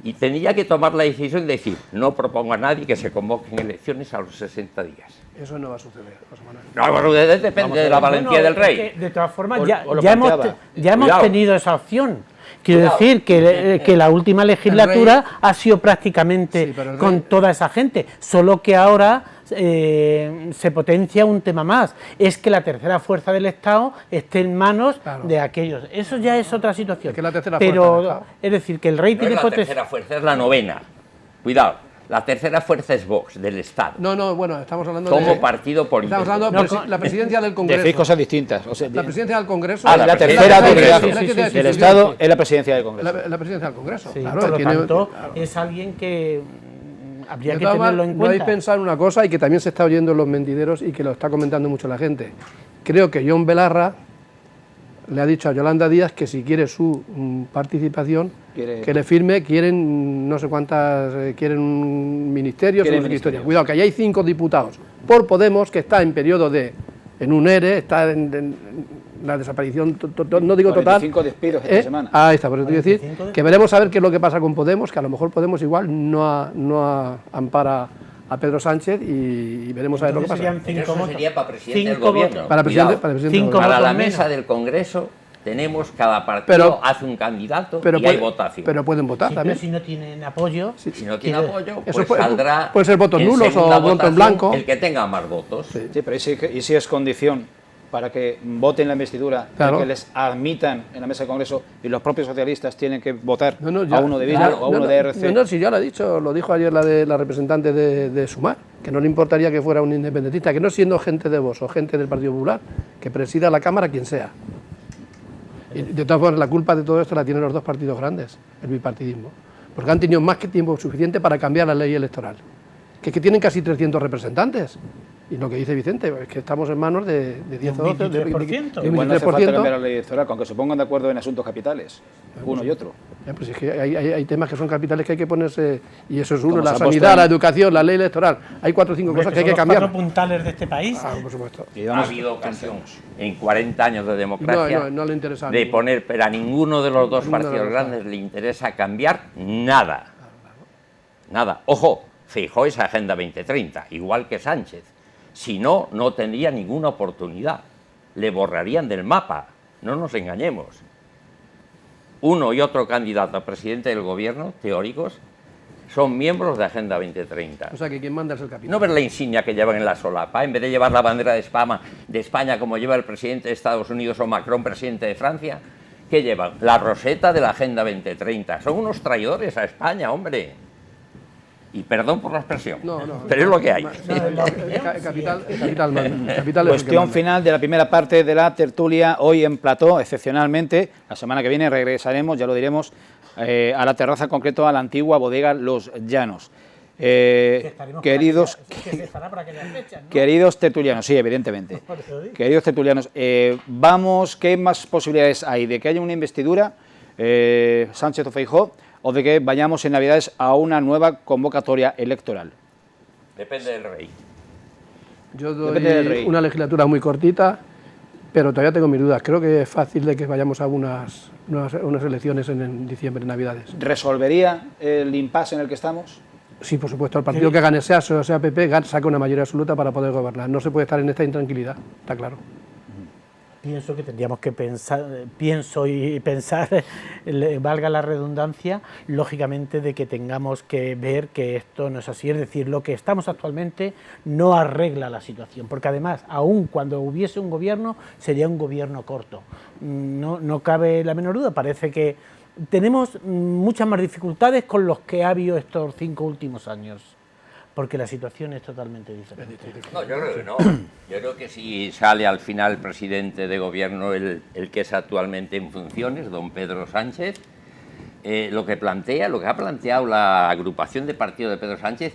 Speaker 2: Y tendría que tomar la decisión de decir, no propongo a nadie que se convoquen elecciones a los 60 días.
Speaker 4: Eso no va a suceder, José Manuel.
Speaker 2: No, bueno, depende de la valentía del rey.
Speaker 3: Es que, de todas formas,
Speaker 1: O
Speaker 3: ya
Speaker 1: lo
Speaker 3: hemos
Speaker 2: Cuidado.
Speaker 3: tenido esa opción. Quiero
Speaker 2: Cuidado.
Speaker 3: decir que la última legislatura ha sido prácticamente
Speaker 4: Sí, pero el rey-
Speaker 3: con toda esa gente, solo que ahora se potencia un tema más, es que la tercera fuerza del Estado esté en manos
Speaker 4: Claro.
Speaker 3: de aquellos. Eso ya es otra situación.
Speaker 4: Es que la tercera fuerza del
Speaker 3: Pero
Speaker 4: Estado.
Speaker 3: es decir, que el rey
Speaker 2: No
Speaker 3: tiene
Speaker 2: es la
Speaker 3: potencia.
Speaker 2: tercera fuerza, es la novena. Cuidado, la tercera fuerza es Vox, del Estado.
Speaker 4: No, bueno, estamos hablando
Speaker 2: Como
Speaker 4: de...
Speaker 2: partido político.
Speaker 4: Estamos hablando de la presidencia del Congreso.
Speaker 1: Decís cosas distintas. O sea,
Speaker 4: La presidencia del Congreso...
Speaker 2: Ah,
Speaker 1: la
Speaker 2: la
Speaker 1: tercera
Speaker 2: presidencia
Speaker 1: autoridad
Speaker 2: del
Speaker 3: Congreso.
Speaker 1: del Estado es la presidencia del Congreso.
Speaker 4: La presidencia del Congreso,
Speaker 3: Sí,
Speaker 4: claro.
Speaker 3: por lo
Speaker 4: tiene-
Speaker 3: tanto,
Speaker 4: claro.
Speaker 3: es alguien que habría
Speaker 4: De
Speaker 3: que
Speaker 4: todas
Speaker 3: tenerlo
Speaker 4: maneras,
Speaker 3: en
Speaker 4: no hay
Speaker 3: cuenta.
Speaker 4: que pensar una cosa y que también se está oyendo en los mentideros y que lo está comentando mucho la gente. Creo que John Belarra le ha dicho a Yolanda Díaz que si quiere su participación,
Speaker 1: Quiere-
Speaker 4: que le firme, quieren no sé cuántas, quieren un ministerio,
Speaker 1: Quieren
Speaker 4: no sé qué historia.
Speaker 1: ministerios.
Speaker 4: Cuidado, que ahí hay 5 diputados por Podemos que está en periodo en un ERE, está en la desaparición, no digo total.
Speaker 1: 45 despidos esta semana.
Speaker 4: Ahí está, por eso te quiero
Speaker 3: 45
Speaker 4: decir
Speaker 3: despidos.
Speaker 4: que veremos a ver qué es lo que pasa con Podemos, que a lo mejor Podemos igual no ampara a Pedro Sánchez y veremos a ver lo que
Speaker 3: Entonces
Speaker 4: pasa.
Speaker 3: serían
Speaker 2: Pero
Speaker 3: 5
Speaker 2: eso
Speaker 3: votos.
Speaker 2: sería para presidente del
Speaker 3: 5
Speaker 2: gobierno.
Speaker 3: votos.
Speaker 4: Para presidente,
Speaker 2: Cuidado.
Speaker 4: para presidente
Speaker 3: Cinco
Speaker 4: del gobierno.
Speaker 2: Para la
Speaker 3: votos
Speaker 2: mesa
Speaker 3: menos.
Speaker 2: del Congreso tenemos, cada partido hace un candidato y hay votación.
Speaker 4: Pero pueden votar también.
Speaker 3: Pero si no tienen apoyo...
Speaker 2: Si no tiene apoyo,
Speaker 4: Eso
Speaker 2: pues saldrá...
Speaker 4: puede ser votos
Speaker 2: en
Speaker 4: nulos
Speaker 2: segunda
Speaker 4: o voto en
Speaker 2: votación
Speaker 4: blanco.
Speaker 2: el que tenga más votos.
Speaker 1: Sí, pero ¿y si es condición para que voten la investidura,
Speaker 4: Claro.
Speaker 1: que les admitan en la mesa de Congreso y los propios socialistas tienen que votar
Speaker 4: Ya-
Speaker 1: a uno de Bildu o a uno de RC?
Speaker 4: No, si ya lo ha dicho, lo dijo ayer la representante de Sumar, que no le importaría que fuera un independentista, que no siendo gente de Vox o gente del Partido Popular, que presida la Cámara quien sea. Y de todas formas, la culpa de todo esto la tienen los dos partidos grandes, el bipartidismo, porque han tenido más que tiempo suficiente para cambiar la ley electoral, que es que tienen casi 300 representantes. Y lo que dice Vicente, es que estamos en manos de 10 o 12, de
Speaker 3: 23%.
Speaker 4: un
Speaker 1: Igual no hace falta
Speaker 4: 23%.
Speaker 1: cambiar la ley electoral, aunque se pongan de acuerdo en asuntos capitales, uno y otro.
Speaker 4: Pues es que hay temas que son capitales que hay que ponerse, y eso es uno,
Speaker 1: Como
Speaker 4: la
Speaker 1: se ha puesto
Speaker 4: sanidad,
Speaker 1: en-
Speaker 4: la educación, la ley electoral. Hay 4 o 5 cosas que hay que
Speaker 3: Son los
Speaker 4: cambiar.
Speaker 3: 4 puntales de este país.
Speaker 4: Ah, por supuesto.
Speaker 1: Y
Speaker 2: Ha
Speaker 1: vamos-
Speaker 2: habido ocasión en 40 años de democracia
Speaker 4: No le interesa.
Speaker 2: de poner, pero a ninguno de los dos
Speaker 4: Ninguno de
Speaker 2: partidos
Speaker 4: los
Speaker 2: grandes le interesa cambiar nada. Nada. Ojo, Feijóo es Agenda 2030, igual que Sánchez. Si no, no tendría ninguna oportunidad. Le borrarían del mapa. No nos engañemos. Uno y otro candidato a presidente del gobierno, teóricos, son miembros de Agenda 2030.
Speaker 4: O sea, que quien manda es el capitán.
Speaker 2: No ver la insignia que llevan en la solapa, en vez de llevar la bandera de España como lleva el presidente de Estados Unidos o Macron, presidente de Francia, ¿qué llevan? La roseta de la Agenda 2030. Son unos traidores a España, hombre. Y perdón por la expresión, pero es lo que hay.
Speaker 4: El capital manda. El capital es el que
Speaker 1: Cuestión
Speaker 4: manda.
Speaker 1: final de la primera parte de la tertulia, hoy en plató, excepcionalmente. La semana que viene regresaremos, ya lo diremos, a la terraza, en concreto a la antigua bodega Los Llanos. Queridos queridos tertulianos, sí, evidentemente. Queridos tertulianos, vamos, ¿qué más posibilidades hay de que haya una investidura, Sánchez o Feijóo, o de que vayamos en Navidades a una nueva convocatoria electoral?
Speaker 2: Depende del rey.
Speaker 4: Yo
Speaker 1: Depende del rey.
Speaker 4: doy una legislatura muy cortita, pero todavía tengo mis dudas. Creo que es fácil de que vayamos a unas elecciones en diciembre, en Navidades.
Speaker 1: ¿Resolvería el impasse en el que estamos?
Speaker 4: Sí, por supuesto, el partido que gane, sea PSOE o sea PP, saca una mayoría absoluta para poder gobernar. No se puede estar en esta intranquilidad, está claro.
Speaker 3: Pienso que tendríamos que pensar, valga la redundancia, lógicamente de que tengamos que ver que esto no es así, es decir, lo que estamos actualmente no arregla la situación, porque además, aun cuando hubiese un gobierno, sería un gobierno corto. No cabe la menor duda, parece que tenemos muchas más dificultades con los que ha habido estos 5 últimos años, porque la situación es totalmente diferente.
Speaker 2: No, yo creo que no. Yo creo que si sale al final el presidente de gobierno, el que es actualmente en funciones, don Pedro Sánchez, lo que ha planteado la agrupación de partido de Pedro Sánchez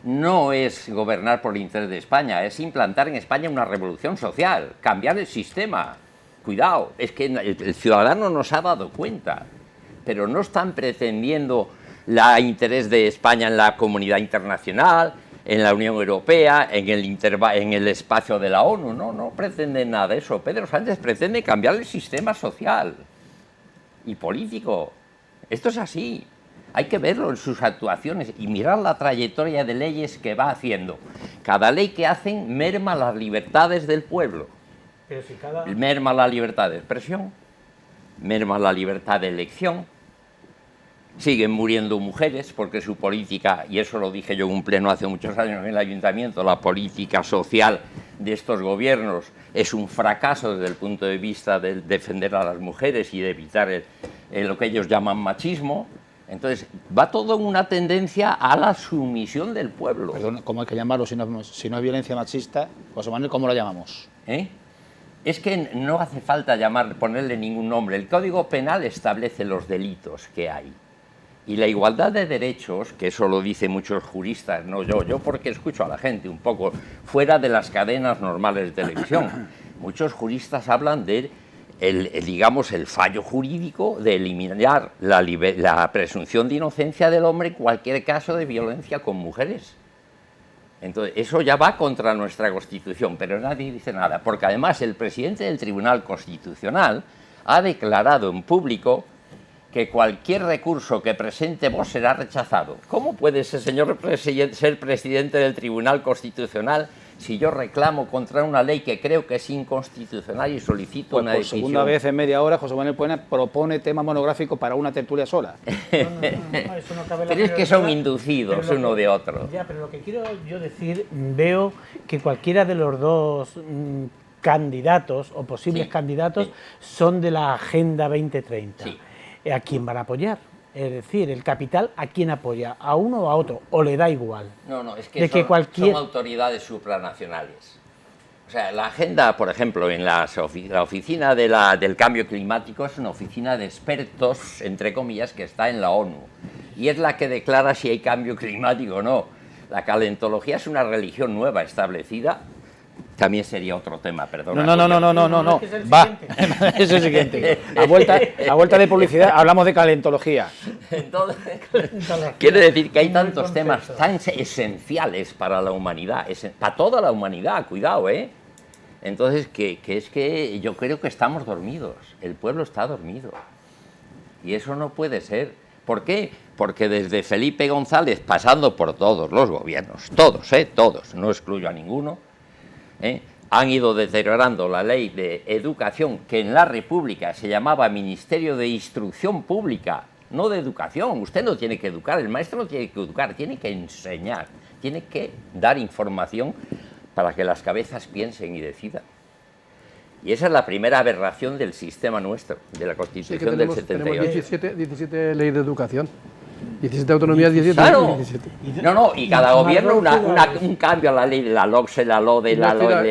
Speaker 2: no es gobernar por el interés de España, es implantar en España una revolución social, cambiar el sistema. Cuidado, es que el ciudadano nos ha dado cuenta, pero no están pretendiendo el interés de España en la comunidad internacional, en la Unión Europea, en el espacio de la ONU. No pretende nada de eso. Pedro Sánchez pretende cambiar el sistema social y político. Esto es así. Hay que verlo en sus actuaciones y mirar la trayectoria de leyes que va haciendo. Cada ley que hacen merma las libertades del pueblo.
Speaker 3: Pero si
Speaker 2: Merma la libertad de expresión, merma la libertad de elección. Siguen muriendo mujeres porque su política, y eso lo dije yo en un pleno hace muchos años en el ayuntamiento, la política social de estos gobiernos es un fracaso desde el punto de vista de defender a las mujeres y de evitar lo que ellos llaman machismo. Entonces, va todo en una tendencia a la sumisión del pueblo.
Speaker 1: Perdón, ¿cómo hay que llamarlo si no es violencia machista? José Manuel, ¿cómo lo llamamos?
Speaker 2: Es que no hace falta ponerle ningún nombre. El Código Penal establece los delitos que hay. Y la igualdad de derechos, que eso lo dicen muchos juristas, no yo porque escucho a la gente un poco fuera de las cadenas normales de televisión. Muchos juristas hablan de el fallo jurídico de eliminar la presunción de inocencia del hombre en cualquier caso de violencia con mujeres. Entonces, eso ya va contra nuestra Constitución, pero nadie dice nada, porque además el presidente del Tribunal Constitucional ha declarado en público que cualquier recurso que presente Vox será rechazado. ¿Cómo puede ese señor ser presidente del Tribunal Constitucional si yo reclamo contra una ley que creo que es inconstitucional y solicito
Speaker 1: Pues
Speaker 2: una
Speaker 1: por
Speaker 2: decisión...
Speaker 1: segunda vez en media hora, José Manuel Puena propone tema monográfico para una tertulia sola.
Speaker 3: Eso no cabe la
Speaker 2: Pero es que
Speaker 3: menor
Speaker 2: son
Speaker 3: duda.
Speaker 2: inducidos
Speaker 3: Pero lo
Speaker 2: uno de otro.
Speaker 3: Ya, pero lo que quiero yo decir, veo que cualquiera de los dos candidatos o posibles
Speaker 2: Sí,
Speaker 3: candidatos
Speaker 2: sí.
Speaker 3: son de la Agenda 2030.
Speaker 2: Sí.
Speaker 3: ¿A quién van a apoyar? Es decir, el capital, ¿a quién apoya? ¿A uno o a otro? ¿O le da igual?
Speaker 2: No, es que,
Speaker 3: De que
Speaker 2: son autoridades supranacionales. O sea, la agenda, por ejemplo, en la oficina del cambio climático es una oficina de expertos, entre comillas, que está en la ONU. Y es la que declara si hay cambio climático o no. La calentología es una religión nueva establecida. También sería otro tema, perdón.
Speaker 1: No. Va, es el siguiente. A vuelta de publicidad hablamos de calentología.
Speaker 2: Entonces, quiere decir que hay tantos temas tan esenciales para la humanidad, para toda la humanidad, cuidado, ¿eh? Entonces, que es que yo creo que estamos dormidos, el pueblo está dormido. Y eso no puede ser. ¿Por qué? Porque desde Felipe González, pasando por todos los gobiernos, todos, no excluyo a ninguno, han ido deteriorando la ley de educación, que en la República se llamaba Ministerio de Instrucción Pública, no de educación. Usted no tiene que educar, el maestro no tiene que educar, tiene que enseñar, tiene que dar información para que las cabezas piensen y decidan. Y esa es la primera aberración del sistema nuestro, de la Constitución del 78.
Speaker 4: Tenemos 17 leyes de educación. 17 autonomías, 17.
Speaker 2: Claro.
Speaker 4: 17.
Speaker 2: Y cada gobierno un cambio a la ley de la LOCSE, la LODE, la LOLGO.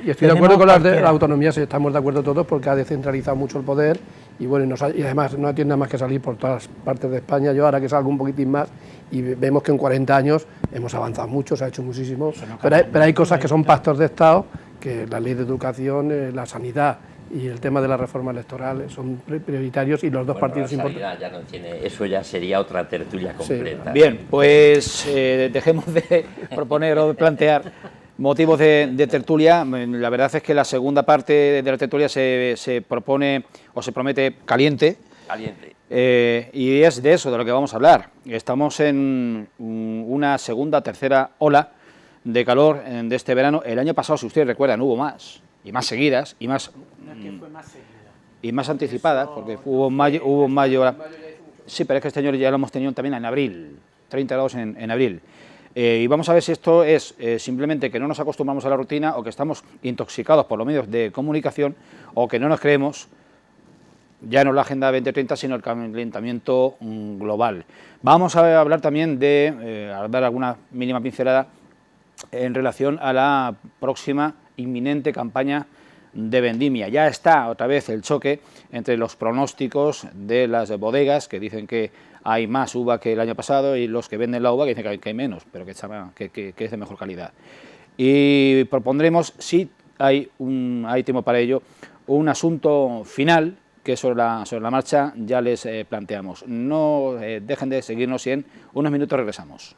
Speaker 4: Y estoy de acuerdo con las autonomías, estamos de acuerdo todos, porque ha descentralizado mucho el poder y bueno, y además no tiene nada más que salir por todas partes de España. Yo ahora que salgo un poquitín más y vemos que en 40 años hemos avanzado mucho, se ha hecho muchísimo, pero hay cosas que son pactos de Estado, que la ley de educación, la sanidad y el tema de la reforma electoral son prioritarios, y los dos partidos importantes.
Speaker 2: Ya no tiene, eso ya sería otra tertulia completa.
Speaker 1: Bien, pues dejemos de proponer o de plantear motivos de tertulia. La verdad es que la segunda parte de la tertulia se propone o se promete caliente. Y es de eso de lo que vamos a hablar. Estamos en una segunda, tercera ola de calor de este verano. El año pasado, si ustedes recuerdan, hubo más, y más seguidas, y más anticipadas, porque hubo mayo. Sí, pero es que este año ya lo hemos tenido también en abril, 30 grados en abril. Y vamos a ver si esto es simplemente que no nos acostumbramos a la rutina, o que estamos intoxicados por los medios de comunicación, o que no nos creemos ya no la Agenda 2030, sino el calentamiento global. Vamos a hablar también a dar alguna mínima pincelada en relación a la próxima inminente campaña de vendimia. Ya está otra vez el choque entre los pronósticos de las bodegas, que dicen que hay más uva que el año pasado, y los que venden la uva, que dicen que hay menos, pero que es de mejor calidad. Y propondremos, si hay tiempo para ello, un asunto final que sobre la marcha ya les planteamos. No dejen de seguirnos y en unos minutos regresamos.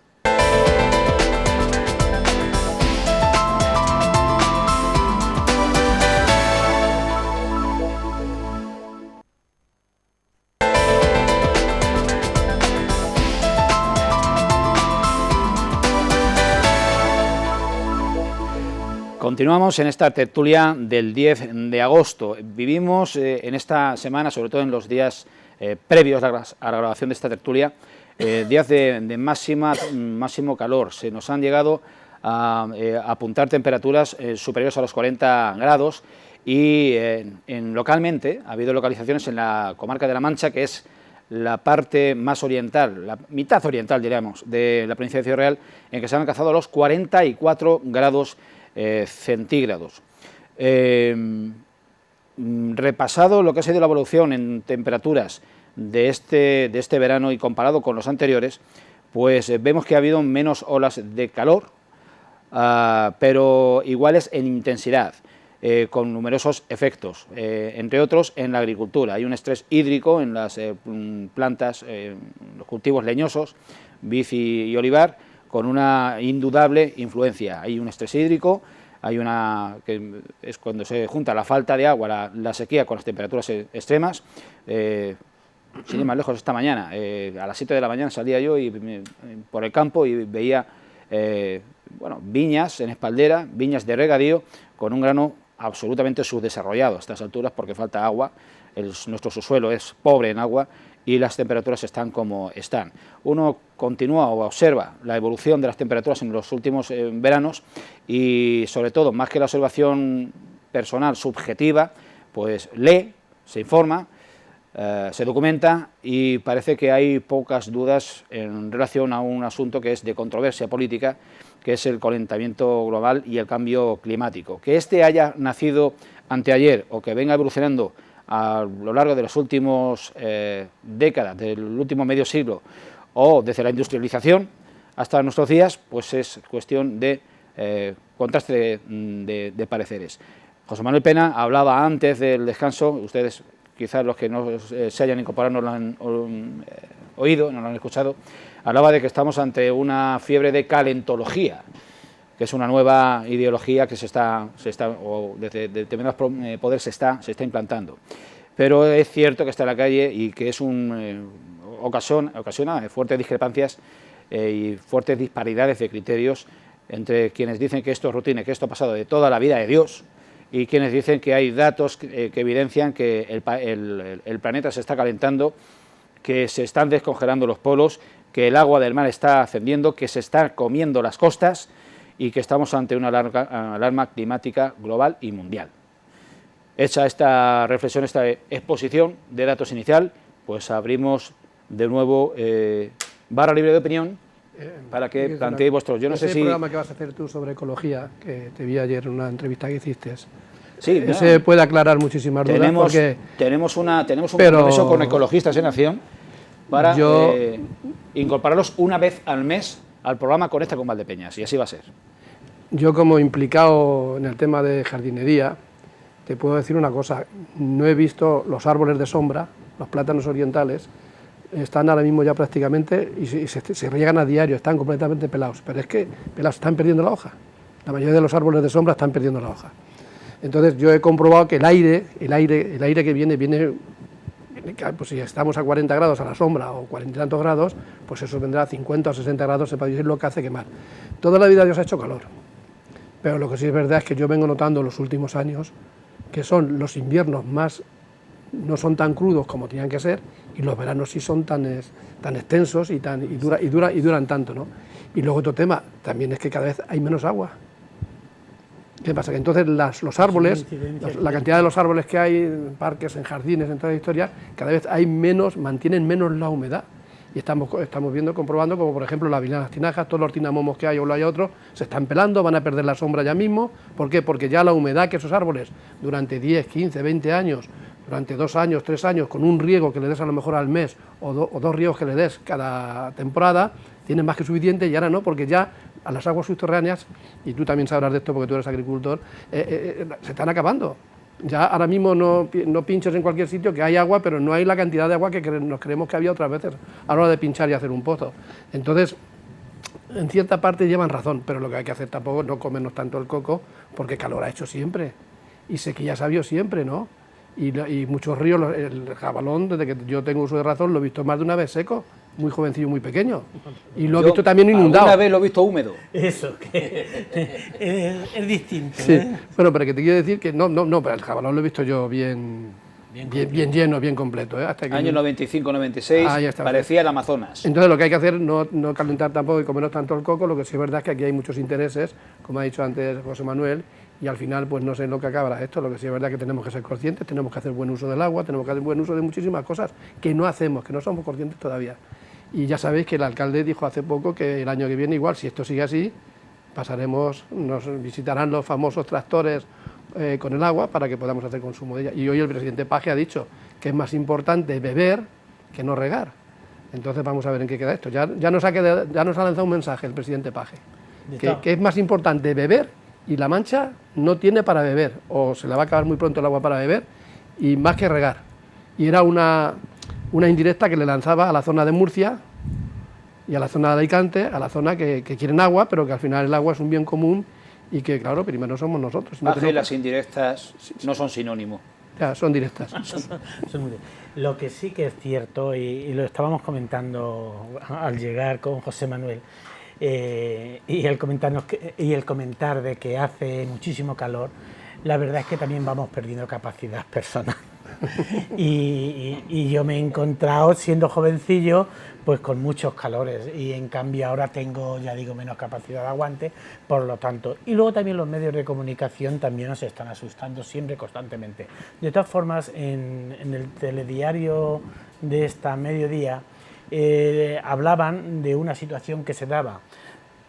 Speaker 1: Continuamos en esta tertulia del 10 de agosto. Vivimos en esta semana, sobre todo en los días previos a la grabación de esta tertulia, días de máximo calor. Se nos han llegado a apuntar temperaturas superiores a los 40 grados y localmente ha habido localizaciones en la comarca de La Mancha, que es la parte más oriental, la mitad oriental, diríamos, de la provincia de Ciudad Real, en que se han alcanzado los 44 grados centígrados. Repasado lo que ha sido la evolución en temperaturas de este verano y comparado con los anteriores, pues vemos que ha habido menos olas de calor, pero iguales en intensidad, con numerosos efectos, entre otros en la agricultura. Hay un estrés hídrico en las plantas, los cultivos leñosos, vid y olivar, con una indudable influencia. Hay un estrés hídrico, que es cuando se junta la falta de agua, la sequía con las temperaturas extremas. Sin ir más lejos, esta mañana, a las 7 de la mañana salía yo por el campo y veía bueno, viñas en espaldera, viñas de regadío, con un grano absolutamente subdesarrollado a estas alturas porque falta agua, nuestro subsuelo es pobre en agua y las temperaturas están como están. Uno continúa o observa la evolución de las temperaturas en los últimos veranos y sobre todo, más que la observación personal, subjetiva, pues lee, se informa, se documenta y parece que hay pocas dudas en relación a un asunto que es de controversia política, que es el calentamiento global y el cambio climático. Que este haya nacido anteayer o que venga evolucionando a lo largo de las últimas décadas, del último medio siglo, o desde la industrialización hasta nuestros días, pues es cuestión de contraste de pareceres. José Manuel Pena hablaba antes del descanso, ustedes quizás los que no se hayan incorporado no lo han oído, no lo han escuchado, hablaba de que estamos ante una fiebre de calentología, que es una nueva ideología que o desde determinados poderes se está implantando. Pero es cierto que está en la calle y que es ocasiona fuertes discrepancias y fuertes disparidades de criterios entre quienes dicen que esto es rutina, que esto ha pasado de toda la vida de Dios, y quienes dicen que hay datos que evidencian que el planeta se está calentando, que se están descongelando los polos, que el agua del mar está ascendiendo, que se están comiendo las costas y que estamos ante una alarma climática global y mundial. Hecha esta reflexión, esta exposición de datos inicial, pues abrimos de nuevo barra libre de opinión para que planteéis vuestros... Yo no sé si...
Speaker 4: Ese programa que vas a hacer tú sobre ecología, que te vi ayer en una entrevista que hiciste,
Speaker 1: sí,
Speaker 4: ese puede aclarar muchísimas dudas porque...
Speaker 1: Tenemos un compromiso con Ecologistas en Acción para incorporarlos una vez al mes al programa Conecta con Valdepeñas, y así va a ser.
Speaker 4: Yo, como implicado en el tema de jardinería, te puedo decir una cosa: no he visto los árboles de sombra, los plátanos orientales, están ahora mismo ya prácticamente, y se riegan a diario, están completamente pelados, pero es que pelados, están perdiendo la hoja. La mayoría de los árboles de sombra están perdiendo la hoja. Entonces yo he comprobado que el aire que viene, pues si estamos a 40 grados a la sombra o 40 y tantos grados, pues eso vendrá a 50 o 60 grados, se puede decir, lo que hace quemar. Toda la vida Dios ha hecho calor, pero lo que sí es verdad es que yo vengo notando en los últimos años que son los inviernos no son tan crudos como tenían que ser, y los veranos sí son tan extensos y duran tanto, ¿no? Y luego otro tema también es que cada vez hay menos agua. ¿Qué pasa? Que entonces los árboles, la cantidad de los árboles que hay en parques, en jardines, en toda la historia, cada vez hay menos, mantienen menos la humedad. Y estamos comprobando como por ejemplo las tinajas, todos los tinamomos que hay o lo hay otros, se están pelando, van a perder la sombra ya mismo. ¿Por qué? Porque ya la humedad que esos árboles durante 10, 15, 20 años, durante 2 años, 3 años, con un riego que le des a lo mejor al mes o 2 riegos que le des cada temporada, tienen más que suficiente, y ahora no, porque ya a las aguas subterráneas, y tú también sabrás de esto porque tú eres agricultor, se están acabando. Ya ahora mismo no pinches en cualquier sitio, que hay agua, pero no hay la cantidad de agua que nos creemos que había otras veces a la hora de pinchar y hacer un pozo. Entonces, en cierta parte llevan razón, pero lo que hay que hacer tampoco es no comernos tanto el coco, porque calor ha hecho siempre, y sequías ha habido siempre, ¿no? Y muchos ríos, el Jabalón, desde que yo tengo uso de razón, lo he visto más de una vez seco, muy jovencillo, muy pequeño, y lo he visto también inundado.
Speaker 1: Una vez lo he visto húmedo.
Speaker 3: Eso, que es distinto.
Speaker 4: Sí, bueno, pero que te quiero decir que no, pero el Jabalón lo he visto yo bien lleno, bien completo. Hasta que
Speaker 1: Año 95-96, parecía el Amazonas.
Speaker 4: Entonces lo que hay que hacer no calentar tampoco y comernos tanto el coco. Lo que sí es verdad es que aquí hay muchos intereses, como ha dicho antes José Manuel, y al final pues no sé en lo que acabará esto. Lo que sí es verdad es que tenemos que ser conscientes, tenemos que hacer buen uso del agua, tenemos que hacer buen uso de muchísimas cosas que no hacemos, que no somos conscientes todavía. Y ya sabéis que el alcalde dijo hace poco que el año que viene igual, si esto sigue así, nos visitarán los famosos tractores con el agua para que podamos hacer consumo de ella. Y hoy el presidente Paje ha dicho que es más importante beber que no regar. Entonces vamos a ver en qué queda esto. Ya nos ha lanzado un mensaje el presidente Paje, que es más importante beber, y La Mancha no tiene para beber, o se le va a acabar muy pronto el agua para beber, y más que regar. Y era una indirecta que le lanzaba a la zona de Murcia y a la zona de Alicante, a la zona que quieren agua, pero que al final el agua es un bien común y que, claro, primero somos nosotros.
Speaker 1: Las indirectas no son sinónimo.
Speaker 4: Ya, son directas.
Speaker 3: Son muy bien. Lo que sí que es cierto, y lo estábamos comentando al llegar con José Manuel, y el comentar de que hace muchísimo calor, la verdad es que también vamos perdiendo capacidad personal. Y yo me he encontrado, siendo jovencillo, pues con muchos calores, y en cambio ahora tengo, ya digo, menos capacidad de aguante, por lo tanto. Y luego también los medios de comunicación también nos están asustando siempre, constantemente. De todas formas, en el telediario de esta mediodía hablaban de una situación que se daba.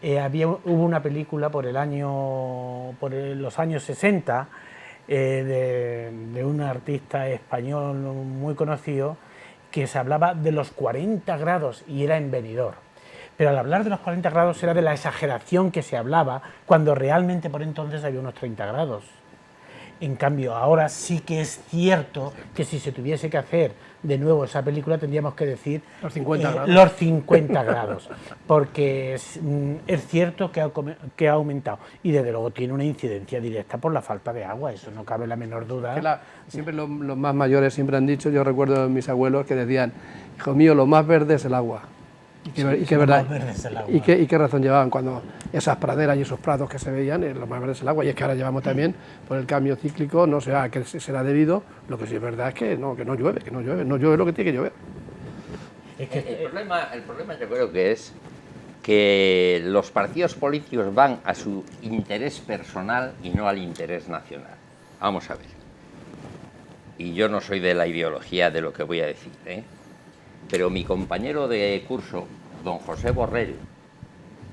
Speaker 3: Hubo una película por los años 60, de un artista español muy conocido, que se hablaba de los 40 grados y era en Benidorm. Pero al hablar de los 40 grados era de la exageración que se hablaba, cuando realmente por entonces había unos 30 grados. En cambio, ahora sí que es cierto que si se tuviese que hacer de nuevo esa película, tendríamos que decir
Speaker 4: los 50 grados.
Speaker 3: Los 50 grados, porque es cierto que ha aumentado, y desde luego tiene una incidencia directa por la falta de agua, eso no cabe la menor duda.
Speaker 4: Siempre los más mayores siempre han dicho, yo recuerdo a mis abuelos que decían, hijo mío, lo más verde es el agua. Y qué verdad, y qué razón llevaban cuando esas praderas y esos prados que se veían, lo más verde es el agua. Y es que ahora llevamos también por el cambio cíclico, no sé a qué será debido, lo que sí es verdad es que no llueve lo que tiene que llover.
Speaker 2: El problema yo creo que es que los partidos políticos van a su interés personal y no al interés nacional. Vamos a ver. Y yo no soy de la ideología de lo que voy a decir, pero mi compañero de curso, don José Borrell,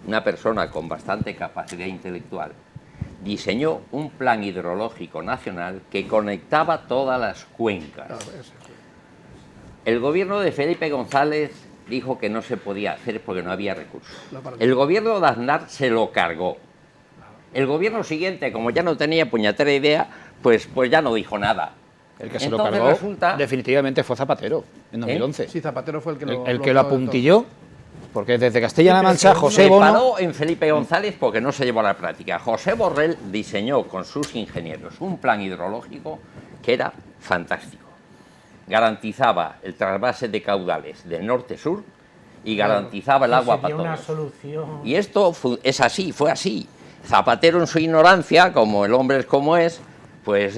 Speaker 2: una persona con bastante capacidad intelectual, diseñó un plan hidrológico nacional que conectaba todas las cuencas. El gobierno de Felipe González dijo que no se podía hacer porque no había recursos. El gobierno de Aznar se lo cargó. El gobierno siguiente, como ya no tenía puñetera idea, pues ya no dijo nada.
Speaker 1: El que se lo cargó definitivamente fue Zapatero, en 2011.
Speaker 4: Sí, Zapatero fue
Speaker 1: el que lo apuntilló, porque desde Castilla-La Mancha José Bono...
Speaker 2: Se paró en Felipe González porque no se llevó a la práctica. José Borrell diseñó con sus ingenieros un plan hidrológico que era fantástico. Garantizaba el trasvase de caudales de norte-sur y garantizaba el agua para todos. Y esto es así, fue así. Zapatero, en su ignorancia, como el hombre es como es, pues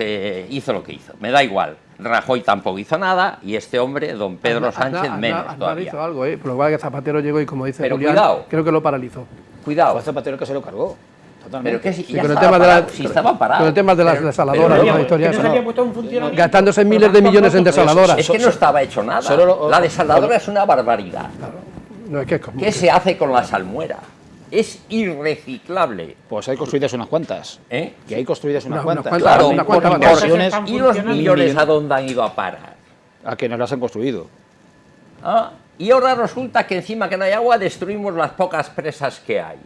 Speaker 2: hizo lo que hizo. Me da igual. Rajoy tampoco hizo nada y este hombre, don Pedro Sánchez, menos todavía.
Speaker 4: Hizo algo, pero lo que Zapatero llegó y, como dice
Speaker 2: pero
Speaker 4: Julián,
Speaker 2: cuidado,
Speaker 4: creo que lo paralizó.
Speaker 2: Cuidado.
Speaker 1: Fue Zapatero el que se lo cargó. Totalmente.
Speaker 2: Pero que
Speaker 4: sí, con el tema de las desaladoras, la historia gastándose miles de millones en desaladoras.
Speaker 2: Es que no estaba hecho nada. La desaladora es una barbaridad.
Speaker 4: No,
Speaker 2: ¿Qué se hace con la salmuera? Es irreciclable.
Speaker 1: Pues hay construidas unas cuantas. Que hay construidas unas cuantas.
Speaker 2: Claro,
Speaker 1: inversiones.
Speaker 2: ¿Y los millones a dónde han ido a parar?
Speaker 1: A que nos las han construido.
Speaker 2: Y ahora resulta que encima que no hay agua destruimos las pocas presas que hay.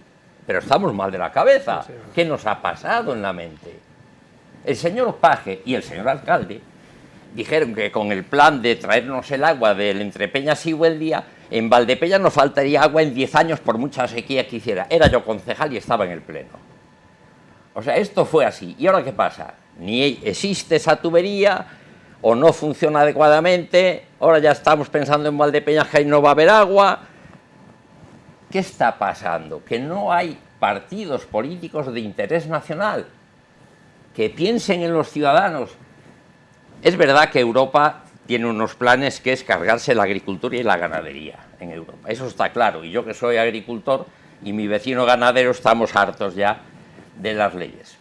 Speaker 2: Pero estamos mal de la cabeza. ¿Qué nos ha pasado en la mente? El señor Paje y el señor alcalde dijeron que con el plan de traernos el agua del Entrepeñas y Hueldia, en Valdepeñas nos faltaría agua en 10 años por mucha sequía que hiciera. Era yo concejal y estaba en el pleno. O sea, esto fue así. ¿Y ahora qué pasa? Ni existe esa tubería o no funciona adecuadamente. Ahora ya estamos pensando en Valdepeñas que ahí no va a haber agua. ¿Qué está pasando? Que no hay partidos políticos de interés nacional que piensen en los ciudadanos. Es verdad que Europa tiene unos planes que es cargarse la agricultura y la ganadería en Europa. Eso está claro. Y yo, que soy agricultor, y mi vecino ganadero, estamos hartos ya de las leyes.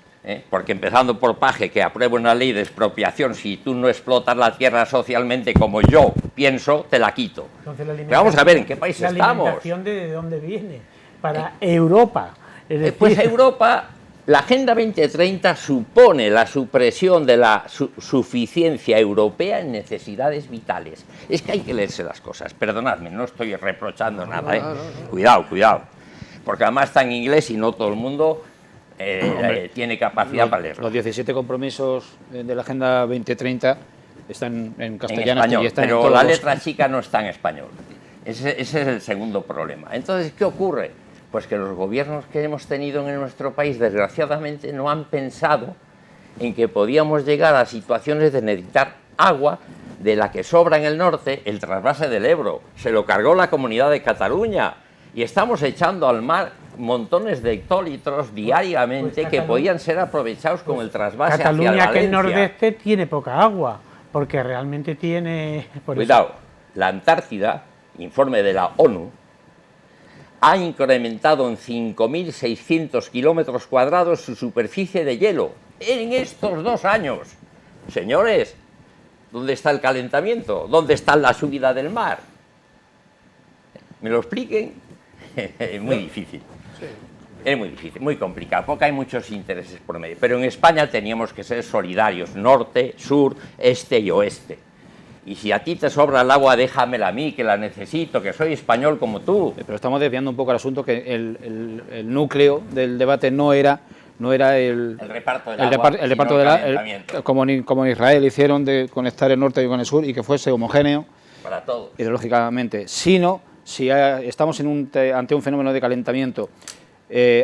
Speaker 2: Porque empezando por Paje, que aprueba una ley de expropiación, si tú no explotas la tierra socialmente como yo pienso, te la quito.
Speaker 3: Entonces,
Speaker 2: pero vamos a ver en qué país estamos.
Speaker 3: ¿La alimentación de dónde viene? Para Europa. Es decir...
Speaker 2: Pues Europa, la Agenda 2030 supone la supresión de la suficiencia europea en necesidades vitales. Es que hay que leerse las cosas. Perdonadme, no estoy reprochando nada. No. Cuidado. Porque además está en inglés y no todo el mundo... tiene capacidad para leerlo.
Speaker 1: Los 17 compromisos de la Agenda 2030 están en castellano.
Speaker 2: En español, pero la letra chica no está en español. Ese es el segundo problema. Entonces, ¿qué ocurre? Pues que los gobiernos que hemos tenido en nuestro país, desgraciadamente, no han pensado en que podíamos llegar a situaciones de necesitar agua de la que sobra en el norte. El trasvase del Ebro se lo cargó la Comunidad de Cataluña y estamos echando al mar montones de hectolitros diariamente
Speaker 3: Pues
Speaker 2: que podían ser aprovechados con el trasvase hacia
Speaker 3: Cataluña,
Speaker 2: Valencia.
Speaker 3: que es nordeste, tiene poca agua, porque realmente tiene... por eso.
Speaker 2: Cuidado, la Antártida, informe de la ONU, ha incrementado en 5.600 kilómetros cuadrados su superficie de hielo en estos 2 años. Señores, ¿dónde está el calentamiento? ¿Dónde está la subida del mar? ¿Me lo expliquen? Es muy difícil. Es muy difícil, muy complicado, porque hay muchos intereses por medio. Pero en España teníamos que ser solidarios, norte, sur, este y oeste. Y si a ti te sobra el agua, déjamela a mí, que la necesito, que soy español como tú.
Speaker 1: Pero estamos desviando un poco el asunto, que el núcleo del debate no era el
Speaker 2: reparto del
Speaker 1: el
Speaker 2: agua,
Speaker 1: el reparto
Speaker 2: sino el
Speaker 1: de
Speaker 2: calentamiento.
Speaker 1: como en Israel hicieron, de conectar el norte con el sur y que fuese homogéneo
Speaker 2: Para todos.
Speaker 1: ideológicamente, sino si estamos ante un fenómeno de calentamiento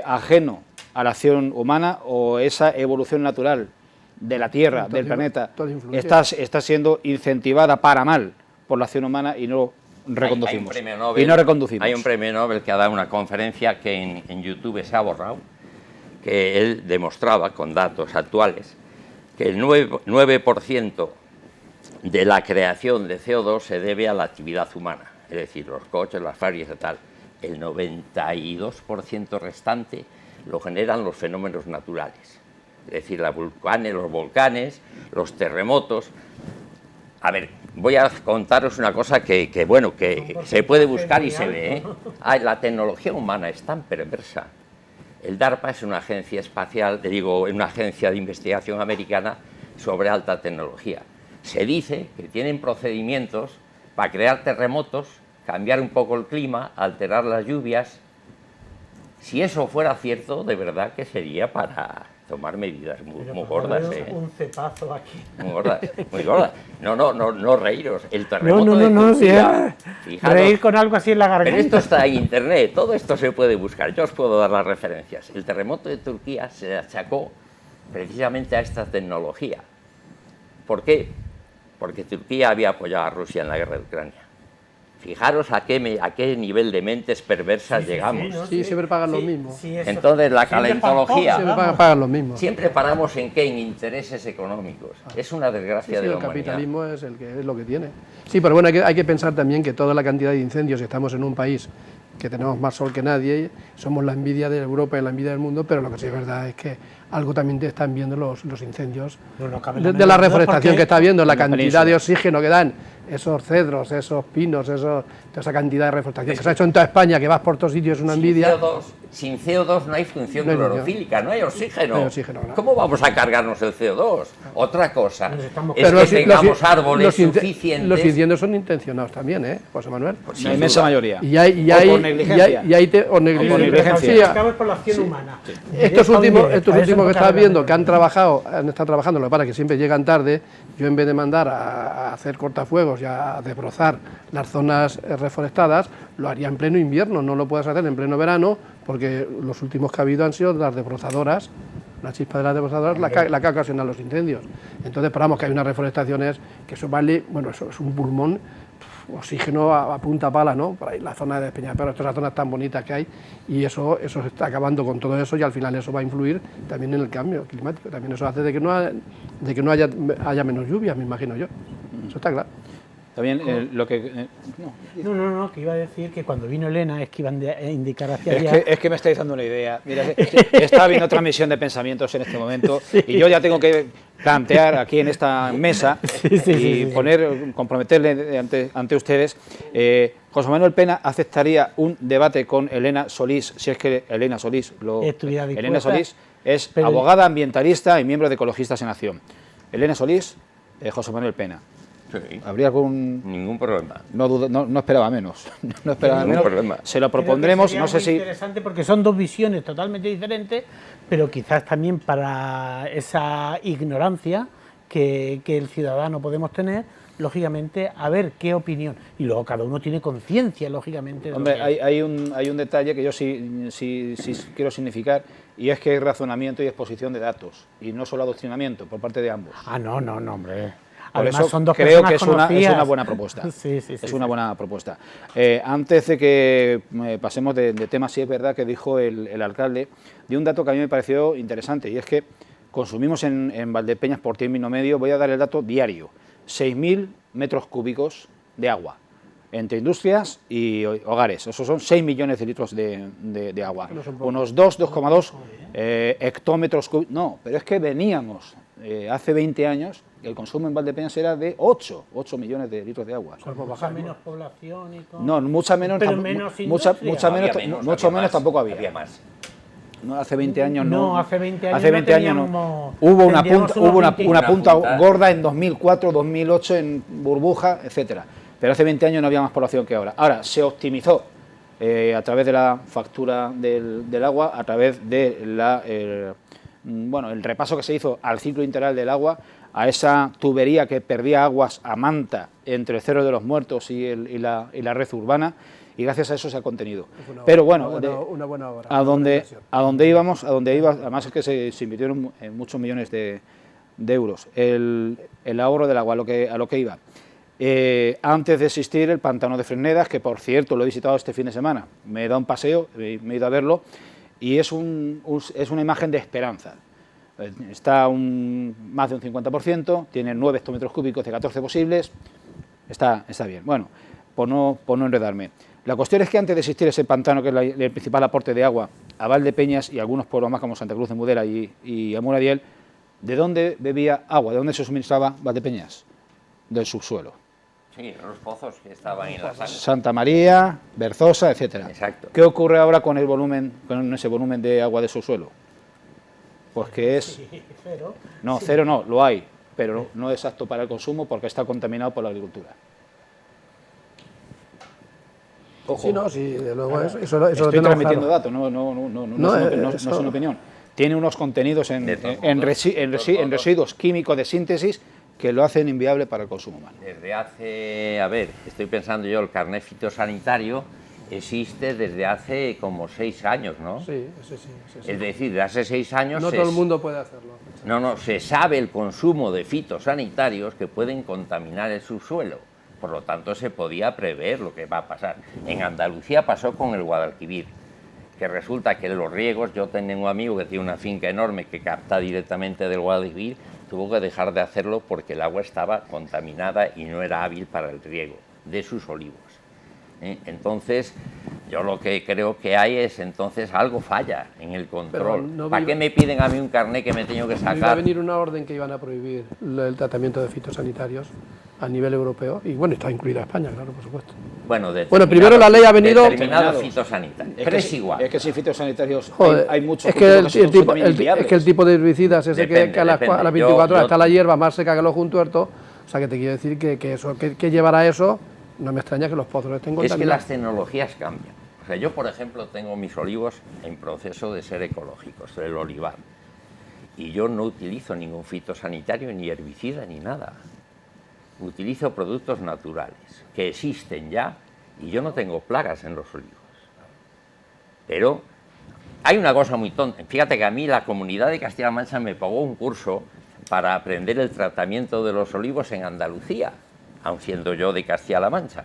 Speaker 1: ajeno a la acción humana, o esa evolución natural de la Tierra,
Speaker 4: Todo
Speaker 1: del planeta,
Speaker 4: todo influye.
Speaker 1: está siendo incentivada para mal por la acción humana y no reconducimos.
Speaker 2: Hay un premio Nobel,
Speaker 1: y no reconducimos.
Speaker 2: Hay un premio Nobel que ha dado una conferencia que en YouTube se ha borrado, que él demostraba con datos actuales que el 9% de la creación de CO2 se debe a la actividad humana, es decir, los coches, las fábricas y tal. El 92% restante lo generan los fenómenos naturales, es decir, los volcanes, los terremotos. A ver, voy a contaros una cosa que se puede buscar y se ve, ¿eh? La tecnología humana es tan perversa. El DARPA es una agencia espacial, una agencia de investigación americana sobre alta tecnología. Se dice que tienen procedimientos para crear terremotos, cambiar un poco el clima, alterar las lluvias. Si eso fuera cierto, de verdad que sería para tomar medidas muy gordas, ¿eh?
Speaker 3: Un cepazo aquí.
Speaker 2: Muy gordas, muy gordas. No reíros. El terremoto de
Speaker 3: No,
Speaker 2: Turquía, fijaros,
Speaker 3: reír con algo así en la garganta.
Speaker 2: pero esto está en internet, todo esto se puede buscar, yo os puedo dar las referencias. El terremoto de Turquía se achacó precisamente a esta tecnología. ¿Por qué? Porque Turquía había apoyado a Rusia en la guerra de Ucrania. Fijaros a qué nivel de mentes perversas llegamos.
Speaker 4: Sí, siempre pagan lo mismo.
Speaker 2: Entonces la calentología,
Speaker 4: Siempre pagan lo mismo.
Speaker 2: siempre paramos en qué, en intereses económicos. Es una desgracia de la
Speaker 4: El
Speaker 2: humanidad.
Speaker 4: capitalismo es lo que tiene. Sí, pero bueno, hay que pensar también que toda la cantidad de incendios, estamos en un país que tenemos más sol que nadie, somos la envidia de Europa y la envidia del mundo, pero lo que sí es verdad es que algo también te están viendo los incendios de la reforestación que está habiendo, la cantidad de oxígeno que dan esos cedros, esos pinos, toda esa cantidad de reforestación que se ha hecho en toda España, que vas por todos sitios, es una envidia.
Speaker 2: Sin CO2 no hay función
Speaker 4: No hay
Speaker 2: clorofílica, no hay oxígeno.
Speaker 4: No hay oxígeno, ¿no?
Speaker 2: ¿Cómo vamos a cargarnos el CO2? Otra cosa es
Speaker 4: Pero
Speaker 2: que tengamos árboles suficientes.
Speaker 4: Los incendios son intencionados también, ¿eh, José Manuel?
Speaker 1: La inmensa mayoría.
Speaker 4: O por
Speaker 1: negligencia.
Speaker 4: O negligencia.
Speaker 1: negligencia.
Speaker 3: Acabas por la acción humana.
Speaker 4: Estos últimos que estás viendo, que han estado trabajando, lo que pasa es que siempre llegan tarde. Yo, en vez de mandar a hacer cortafuegos y a desbrozar las zonas reforestadas, lo haría en pleno invierno. No lo puedes hacer en pleno verano, porque los últimos que ha habido han sido las desbrozadoras, la chispa de las desbrozadoras, la que ha ocasionado los incendios. Entonces, esperamos que hay unas reforestaciones que eso vale, bueno, eso es un pulmón, oxígeno a punta pala, ¿no? Por ahí, la zona de Peñaperro, todas las zonas tan bonitas que hay, y eso se está acabando con todo eso, y al final eso va a influir también en el cambio climático. También eso hace de que no haya menos lluvias, me imagino yo. Eso está claro.
Speaker 1: También lo que...
Speaker 3: No, que iba a decir que cuando vino Elena es que iban a indicar hacia allá.
Speaker 1: Es que me estáis dando una idea. Mira, está habiendo transmisión de pensamientos en este momento, y yo ya tengo que plantear aquí en esta mesa comprometerle ante ustedes. José Manuel Pena aceptaría un debate con Elena Solís, si es que Elena Solís
Speaker 3: estuviera dispuesta.
Speaker 1: Elena Solís es abogada ambientalista y miembro de Ecologistas en Acción. Elena Solís, José Manuel Pena.
Speaker 2: Sí.
Speaker 1: ¿Habría algún...?
Speaker 2: Ningún problema.
Speaker 1: No esperaba menos. No esperaba
Speaker 2: Ningún
Speaker 1: menos.
Speaker 2: problema.
Speaker 1: Se lo propondremos, no sé si...
Speaker 3: interesante porque son dos visiones totalmente diferentes, pero quizás también para esa ignorancia que el ciudadano podemos tener, lógicamente, a ver qué opinión. Y luego cada uno tiene conciencia, lógicamente.
Speaker 1: Hombre, hay un detalle que yo sí quiero significar, y es que hay razonamiento y exposición de datos, y no solo adoctrinamiento por parte de ambos.
Speaker 3: No, hombre.
Speaker 1: Por
Speaker 3: Además,
Speaker 1: eso
Speaker 3: son dos
Speaker 1: creo que
Speaker 3: personas
Speaker 1: es una
Speaker 3: conocidas.
Speaker 1: buena propuesta.
Speaker 3: Sí,
Speaker 1: Es una buena propuesta. Antes de que pasemos de tema, sí es verdad que dijo el alcalde, de un dato que a mí me pareció interesante, y es que consumimos en Valdepeñas por término medio, voy a dar el dato diario, 6.000 metros cúbicos de agua, entre industrias y hogares. Esos son 6 millones de litros de agua. Unos 2,2 hectómetros cúbicos. No, pero es que veníamos hace 20 años, el consumo en Valdepeñas era de 8 millones de litros de agua.
Speaker 3: Mucha menos población y todo.
Speaker 1: No, mucha menos,
Speaker 3: Pero menos
Speaker 1: mucho menos tampoco había.
Speaker 2: Había más.
Speaker 1: No, hace 20 años no.
Speaker 3: No, hace 20 años
Speaker 1: Hace 20
Speaker 3: no
Speaker 1: años no.
Speaker 3: teníamos-
Speaker 1: Hubo una
Speaker 3: tendríamos
Speaker 1: punta,
Speaker 3: unos
Speaker 1: hubo una
Speaker 3: 20.
Speaker 1: punta
Speaker 2: Una punta.
Speaker 1: gorda en 2004, 2008 en Burbuja, etcétera. Pero hace 20 años no había más población que ahora. Ahora se optimizó a través de la factura del agua, a través de el repaso que se hizo al ciclo integral del agua, a esa tubería que perdía aguas a manta entre el Cerro de los Muertos y la red urbana, y gracias a eso se ha contenido. Pero bueno,
Speaker 4: una buena obra.
Speaker 1: a donde íbamos, además es que se invirtieron en muchos millones de euros. El ahorro del agua, a lo que iba. Antes de existir el pantano de Fresnedas, que por cierto lo he visitado este fin de semana, me he dado un paseo, me he ido a verlo, y es una imagen de esperanza. Está más de un 50%, tiene 9 hectómetros cúbicos de 14 posibles, está bien. Bueno, por no enredarme. La cuestión es que antes de existir ese pantano, que es el principal aporte de agua a Valdepeñas y algunos pueblos más como Santa Cruz de Mudela y Amuradiel, ¿de dónde bebía agua? ¿De dónde se suministraba Valdepeñas? Del subsuelo.
Speaker 2: Sí, los pozos que estaban en la sangre.
Speaker 1: Santa María, Berzosa, etcétera.
Speaker 2: Exacto.
Speaker 1: ¿Qué ocurre ahora con ese volumen de agua de subsuelo? Pues que es...
Speaker 3: Cero.
Speaker 1: No, cero no, lo hay, pero no es apto para el consumo porque está contaminado por la agricultura. Ojo,
Speaker 4: Sí, no, sí, de luego eso lo
Speaker 1: estoy
Speaker 4: tenemos
Speaker 1: transmitiendo
Speaker 4: claro.
Speaker 1: datos, no es una opinión. Tiene unos contenidos en residuos químicos de síntesis que lo hacen inviable para el consumo humano.
Speaker 2: Desde hace, estoy pensando yo, el carnet fitosanitario existe desde hace como 6 años, ¿no?
Speaker 4: Sí.
Speaker 2: Es decir, de hace 6 años...
Speaker 4: No todo el mundo puede hacerlo.
Speaker 2: No, se sabe el consumo de fitosanitarios que pueden contaminar el subsuelo. Por lo tanto, se podía prever lo que va a pasar. En Andalucía pasó con el Guadalquivir, que resulta que los riegos, yo tengo un amigo que tiene una finca enorme que capta directamente del Guadalquivir, tuvo que dejar de hacerlo porque el agua estaba contaminada y no era hábil para el riego de sus olivos. Entonces, yo lo que creo que hay es, entonces, algo falla en el control. ¿Para qué me piden a mí un carnet que me tengo que sacar?
Speaker 4: Iba a venir una orden que iban a prohibir el tratamiento de fitosanitarios a nivel europeo, y bueno, está incluida España, claro, por supuesto.
Speaker 2: Bueno,
Speaker 4: primero la ley ha venido...
Speaker 2: Determinados fitosanitarios, pero es igual.
Speaker 1: Es que sin fitosanitarios
Speaker 4: Joder,
Speaker 1: hay muchos
Speaker 4: es que
Speaker 1: cultivos
Speaker 4: es que el tipo de herbicidas ese
Speaker 2: Depende,
Speaker 4: que a las
Speaker 2: depende.
Speaker 4: 24 horas
Speaker 2: Yo-
Speaker 4: está la hierba más seca que los juntuertos, o sea que te quiero decir que llevará eso, no me extraña que los pozos estén
Speaker 2: Es que
Speaker 4: contaminados.
Speaker 2: las tecnologías cambian. O sea, yo, por ejemplo, tengo mis olivos en proceso de ser ecológicos, el olivar. Y yo no utilizo ningún fitosanitario, ni herbicida, ni nada. Utilizo productos naturales, que existen ya, y yo no tengo plagas en los olivos. Pero hay una cosa muy tonta. Fíjate que a mí la Comunidad de Castilla-La Mancha me pagó un curso para aprender el tratamiento de los olivos en Andalucía, aun siendo yo de Castilla-La Mancha.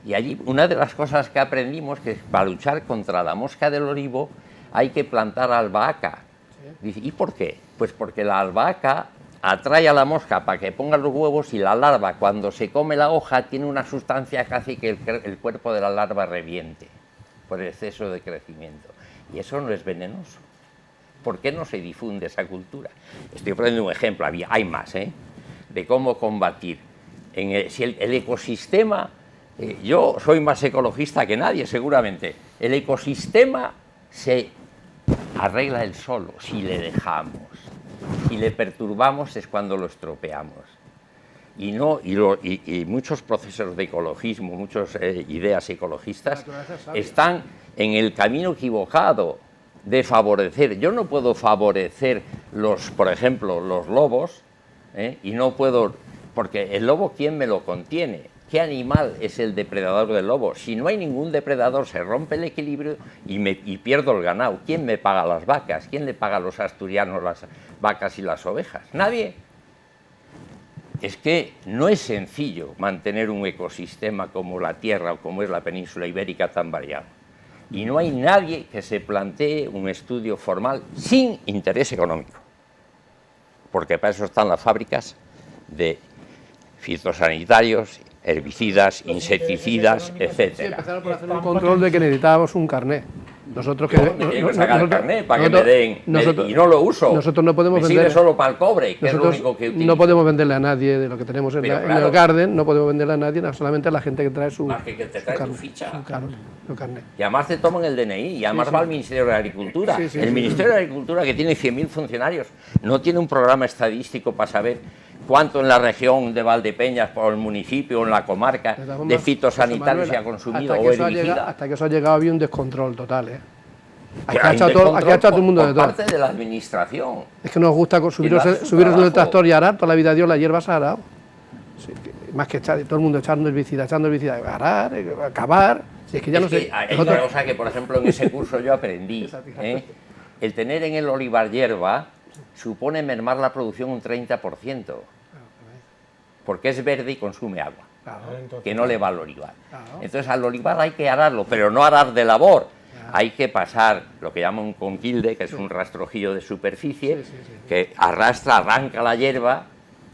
Speaker 2: Y allí una de las cosas que aprendimos que para luchar contra la mosca del olivo hay que plantar albahaca. Dice, ¿y por qué? Pues porque la albahaca atrae a la mosca para que ponga los huevos y la larva, cuando se come la hoja, tiene una sustancia que hace que el cuerpo de la larva reviente por el exceso de crecimiento. Y eso no es venenoso. ¿Por qué no se difunde esa cultura? Estoy poniendo un ejemplo, hay más, de cómo combatir. Si el ecosistema, yo soy más ecologista que nadie, seguramente. El ecosistema se arregla él solo si le dejamos. Si le perturbamos es cuando lo estropeamos. Y muchos procesos de ecologismo, muchas ideas ecologistas están en el camino equivocado de favorecer. Yo no puedo favorecer por ejemplo, los lobos, y no puedo, porque el lobo, ¿quién me lo contiene? ¿Qué animal es el depredador del lobo? Si no hay ningún depredador, se rompe el equilibrio y pierdo el ganado. ¿Quién me paga las vacas? ¿Quién le paga a los asturianos las vacas y las ovejas? Nadie. es que no es sencillo mantener un ecosistema como la Tierra o como es la península ibérica tan variado. Y no hay nadie que se plantee un estudio formal sin interés económico, porque para eso están las fábricas de fitosanitarios, herbicidas, insecticidas,
Speaker 4: Sí,
Speaker 2: etcétera.
Speaker 4: empezaron por hacer un control de que necesitábamos un carné. Nosotros que
Speaker 2: Me tienen que sacar el carnet para que me den, y no lo uso.
Speaker 4: Nosotros no podemos
Speaker 2: me
Speaker 4: vender.
Speaker 2: sirve solo para el cobre, que es lo
Speaker 4: Nosotros
Speaker 2: único que utilizo.
Speaker 4: no podemos venderle a nadie de lo que tenemos en,
Speaker 2: Pero
Speaker 4: en
Speaker 2: claro.
Speaker 4: el Garden, no podemos venderle a nadie, solamente a la gente que trae su,
Speaker 2: Más que te
Speaker 4: su
Speaker 2: trae tu
Speaker 4: carné,
Speaker 2: ficha.
Speaker 4: su carné.
Speaker 2: Y además te toman el DNI, y además va al Ministerio de Agricultura.
Speaker 4: Sí, sí,
Speaker 2: el
Speaker 4: sí.
Speaker 2: Ministerio de Agricultura, que tiene 100.000 funcionarios, no tiene un programa estadístico para saber cuánto en la región de Valdepeñas, por el municipio, o en la comarca,
Speaker 4: De todas formas,
Speaker 2: de fitosanitarios
Speaker 4: José
Speaker 2: se ha
Speaker 4: Manuel,
Speaker 2: consumido
Speaker 4: hasta
Speaker 2: o
Speaker 4: que eso ha llegado-
Speaker 2: herbicida.
Speaker 4: Hasta que eso ha llegado había un descontrol total, ¿eh? Aquí
Speaker 2: Que
Speaker 4: ha
Speaker 2: hay
Speaker 4: echado todo, aquí ha echado todo el mundo
Speaker 2: por
Speaker 4: de todo.
Speaker 2: parte de la administración.
Speaker 4: Es que nos gusta subiros,
Speaker 2: Y lo hace su
Speaker 4: subiros en el
Speaker 2: trabajo.
Speaker 4: tractor y arar, toda la vida Dios la hierba se ha arado. Sí, más que echar, todo el mundo echando herbicida, arar, acabar. Si es que ya no
Speaker 2: Es
Speaker 4: sé.
Speaker 2: que hay
Speaker 4: nosotros-
Speaker 2: una cosa que, por ejemplo, en ese curso yo aprendí. El tener en el olivar hierba supone mermar la producción un 30%. Porque es verde y consume agua, que no le va al olivar. Entonces al olivar hay que ararlo, pero no arar de labor. Hay que pasar lo que llaman un conquilde, que es un rastrojillo de superficie, que arrastra, arranca la hierba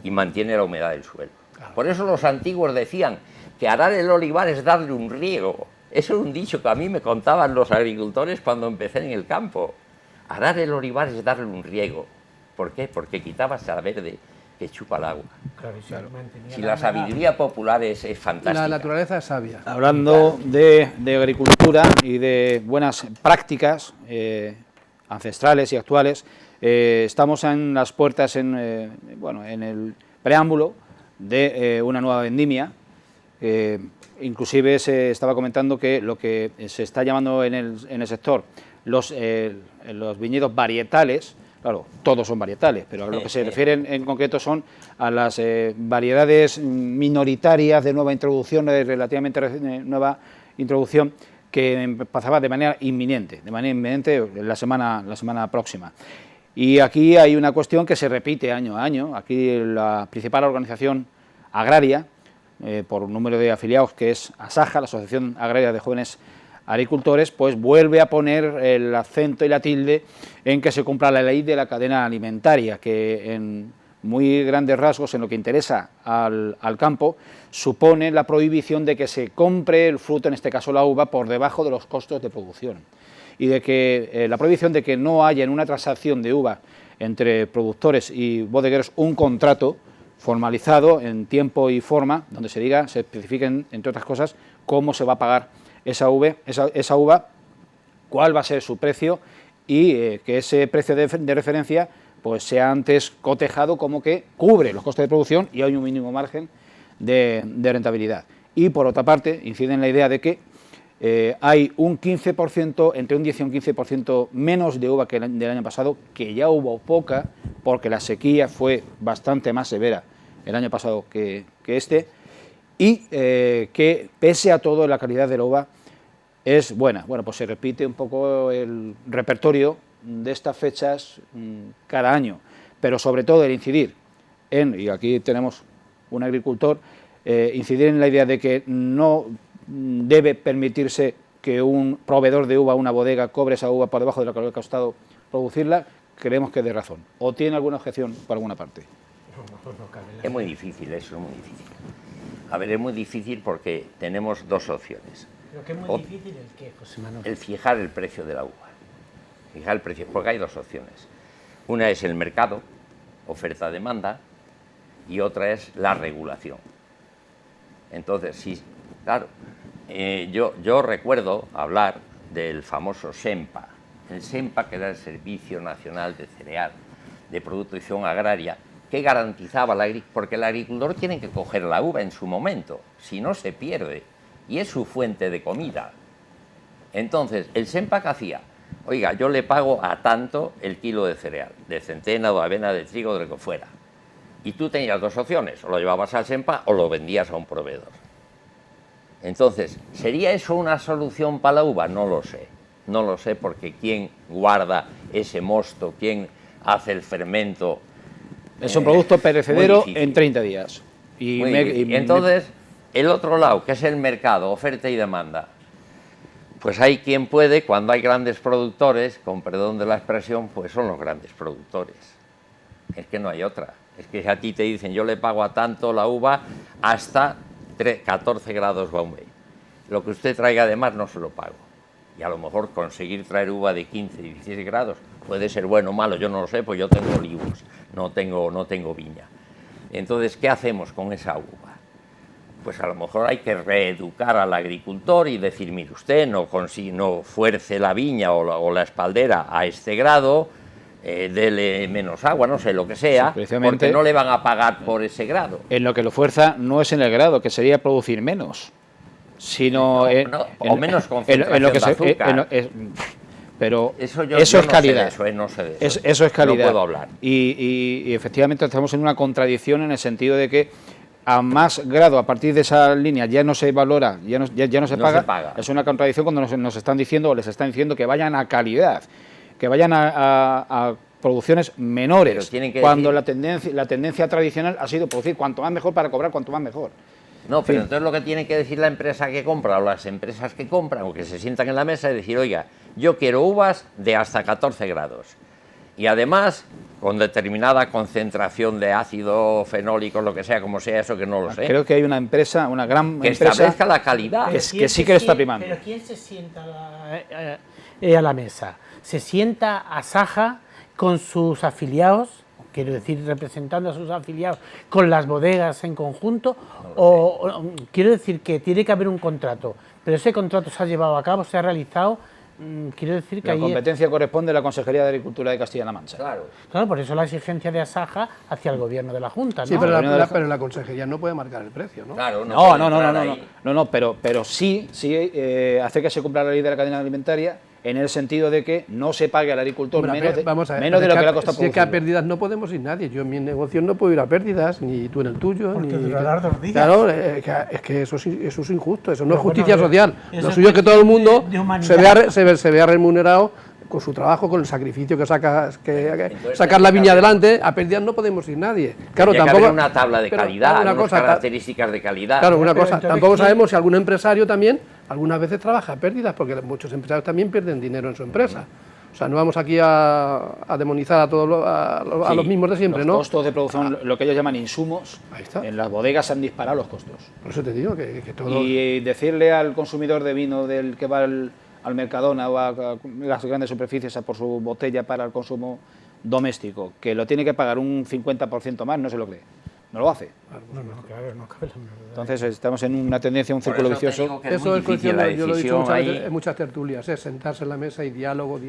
Speaker 2: y mantiene la humedad del suelo. Por eso los antiguos decían que arar el olivar es darle un riego. Eso es un dicho que a mí me contaban los agricultores cuando empecé en el campo. Arar el olivar es darle un riego. ¿Por qué? Porque quitabas al verde que chupa el agua. Si la sabiduría popular es fantástica.
Speaker 4: La naturaleza es sabia.
Speaker 1: Hablando de agricultura y de buenas prácticas ancestrales y actuales, estamos en las puertas, en el preámbulo de una nueva vendimia. Inclusive se estaba comentando que lo que se está llamando en el sector los viñedos varietales, claro, todos son varietales, pero a lo que se refieren en concreto son a las variedades minoritarias de nueva introducción, de relativamente nueva introducción, que pasaba de manera inminente la semana próxima. Y aquí hay una cuestión que se repite año a año. Aquí la principal organización agraria, por número de afiliados, que es ASAJA, la Asociación Agraria de Jóvenes Agricultores, pues vuelve a poner el acento y la tilde en que se cumpla la ley de la cadena alimentaria, que en muy grandes rasgos, en lo que interesa al campo, supone la prohibición de que se compre el fruto, en este caso la uva, por debajo de los costos de producción, y de que la prohibición de que no haya en una transacción de uva entre productores y bodegueros un contrato formalizado en tiempo y forma, donde se especifiquen, entre otras cosas, cómo se va a pagar esa uva, cuál va a ser su precio, y que ese precio de referencia pues sea antes cotejado como que cubre los costes de producción y hay un mínimo margen de rentabilidad. Y por otra parte, incide en la idea de que hay un 15%, entre un 10 y un 15% menos de uva que del año pasado, que ya hubo poca, porque la sequía fue bastante más severa el año pasado que este, y que pese a todo la calidad de la uva es buena. Bueno, pues se repite un poco el repertorio de estas fechas cada año, pero sobre todo el incidir y aquí tenemos un agricultor, incidir en la idea de que no debe permitirse que un proveedor de uva, una bodega, cobre esa uva por debajo de lo que ha costado producirla. Creemos que es de razón. ¿O tiene alguna objeción por alguna parte?
Speaker 2: Es muy difícil, eso es muy difícil. A ver, es muy difícil porque tenemos dos opciones.
Speaker 3: ¿Pero qué es muy difícil el qué, José Manuel?
Speaker 2: El fijar el precio de la uva. Fijar el precio, porque hay dos opciones. Una es el mercado, oferta-demanda, y otra es la regulación. Entonces, sí, claro, yo recuerdo hablar del famoso SEMPA. El SEMPA, que era el Servicio Nacional de Cereal, de Producción Agraria, que garantizaba porque el agricultor tiene que coger la uva en su momento, si no se pierde, y es su fuente de comida. Entonces, el SEMPA, ¿qué hacía? Oiga, yo le pago a tanto el kilo de cereal, de centena, de avena, de trigo, de lo que fuera. Y tú tenías dos opciones, o lo llevabas al SEMPA o lo vendías a un proveedor. Entonces, ¿sería eso una solución para la uva? No lo sé. No lo sé, porque ¿quién guarda ese mosto? ¿Quién hace el fermento
Speaker 1: Es un producto perecedero
Speaker 2: muy difícil.
Speaker 1: en 30 días.
Speaker 2: Muy difícil. Entonces, el otro lado, que es el mercado, oferta y demanda, pues hay quien puede, cuando hay grandes productores, con perdón de la expresión, pues son los grandes productores. Es que no hay otra. Es que si a ti te dicen, yo le pago a tanto la uva hasta 14 grados Bombay. Lo que usted traiga de más no se lo pago. Y a lo mejor conseguir traer uva de 15, 16 grados puede ser bueno o malo, yo no lo sé, pues yo tengo olivos, no tengo viña. Entonces, ¿qué hacemos con esa uva? Pues a lo mejor hay que reeducar al agricultor y decir, mire usted, no fuerce la viña o la espaldera a este grado, dele menos agua, no sé, lo que sea,
Speaker 1: Sí,
Speaker 2: porque no le van a pagar por ese grado.
Speaker 1: En lo que lo fuerza no es en el grado, que sería producir menos, sino
Speaker 2: o menos concentración de azúcar.
Speaker 1: Pero
Speaker 2: eso
Speaker 1: es calidad.
Speaker 2: No sé de eso.
Speaker 1: Eso es calidad.
Speaker 2: No puedo hablar.
Speaker 1: Y efectivamente estamos en una contradicción en el sentido de que a más grado, a partir de esa línea, ya no se valora, ya no se paga. Es una contradicción cuando nos están diciendo o les están diciendo que vayan a calidad, que vayan a producciones menores, cuando la tendencia tradicional ha sido producir cuanto más mejor para cobrar cuanto más mejor.
Speaker 2: No, pero entonces lo que tiene que decir la empresa que compra o las empresas que compran o que se sientan en la mesa es decir, oiga, yo quiero uvas de hasta 14 grados y además con determinada concentración de ácido fenólico, lo que sea, como sea eso, que no lo sé.
Speaker 1: Creo que hay una empresa, una gran
Speaker 2: que
Speaker 1: empresa...
Speaker 2: establezca la calidad.
Speaker 1: Que sí que lo está primando.
Speaker 3: Pero ¿quién se sienta a la mesa? ¿Se sienta Asaja con sus afiliados? Quiero decir, representando a sus afiliados con las bodegas en conjunto, quiero decir que tiene que haber un contrato, pero ese contrato se ha llevado a cabo, se ha realizado, quiero decir que
Speaker 1: la competencia corresponde a la Consejería de Agricultura de Castilla-La Mancha.
Speaker 3: Claro, por eso la exigencia de Asaja hacia el gobierno de la Junta, ¿no?
Speaker 4: Sí, pero la Consejería no puede marcar el precio, ¿no?
Speaker 2: Claro,
Speaker 1: pero sí hace que se cumpla la ley de la cadena alimentaria, en el sentido de que no se pague al agricultor menos de lo que le ha costado producir.
Speaker 4: Si es que a pérdidas no podemos ir nadie. Yo en mi negocio no puedo ir a pérdidas, ni tú en el tuyo.
Speaker 3: Porque
Speaker 4: ni
Speaker 3: durará 2 días.
Speaker 4: Claro, es que eso es injusto, eso no es justicia social. Lo suyo es que todo el mundo se vea remunerado con su trabajo, con el sacrificio que sacar la viña adelante. A pérdidas no podemos ir nadie. Claro,
Speaker 2: tampoco
Speaker 4: tampoco
Speaker 2: una tabla de calidad, unas características de calidad.
Speaker 4: Claro, una cosa, tampoco sabemos si algún empresario también algunas veces trabaja a pérdidas, porque muchos empresarios también pierden dinero en su empresa. O sea, no vamos aquí a demonizar a todos a los mismos de siempre, ¿no?
Speaker 1: Los costos de producción, lo que ellos llaman insumos, en las bodegas se han disparado los costos.
Speaker 4: Por eso te digo que todo...
Speaker 1: Y decirle al consumidor de vino del que va al Mercadona o a las grandes superficies a por su botella para el consumo doméstico, que lo tiene que pagar un 50% más, no se lo cree. No lo hace.
Speaker 3: Claro, no cabe la menor duda.
Speaker 1: Entonces estamos en una tendencia, un círculo vicioso.
Speaker 4: Eso es cuestión, yo lo he dicho en muchas tertulias, es sentarse en la mesa y diálogo,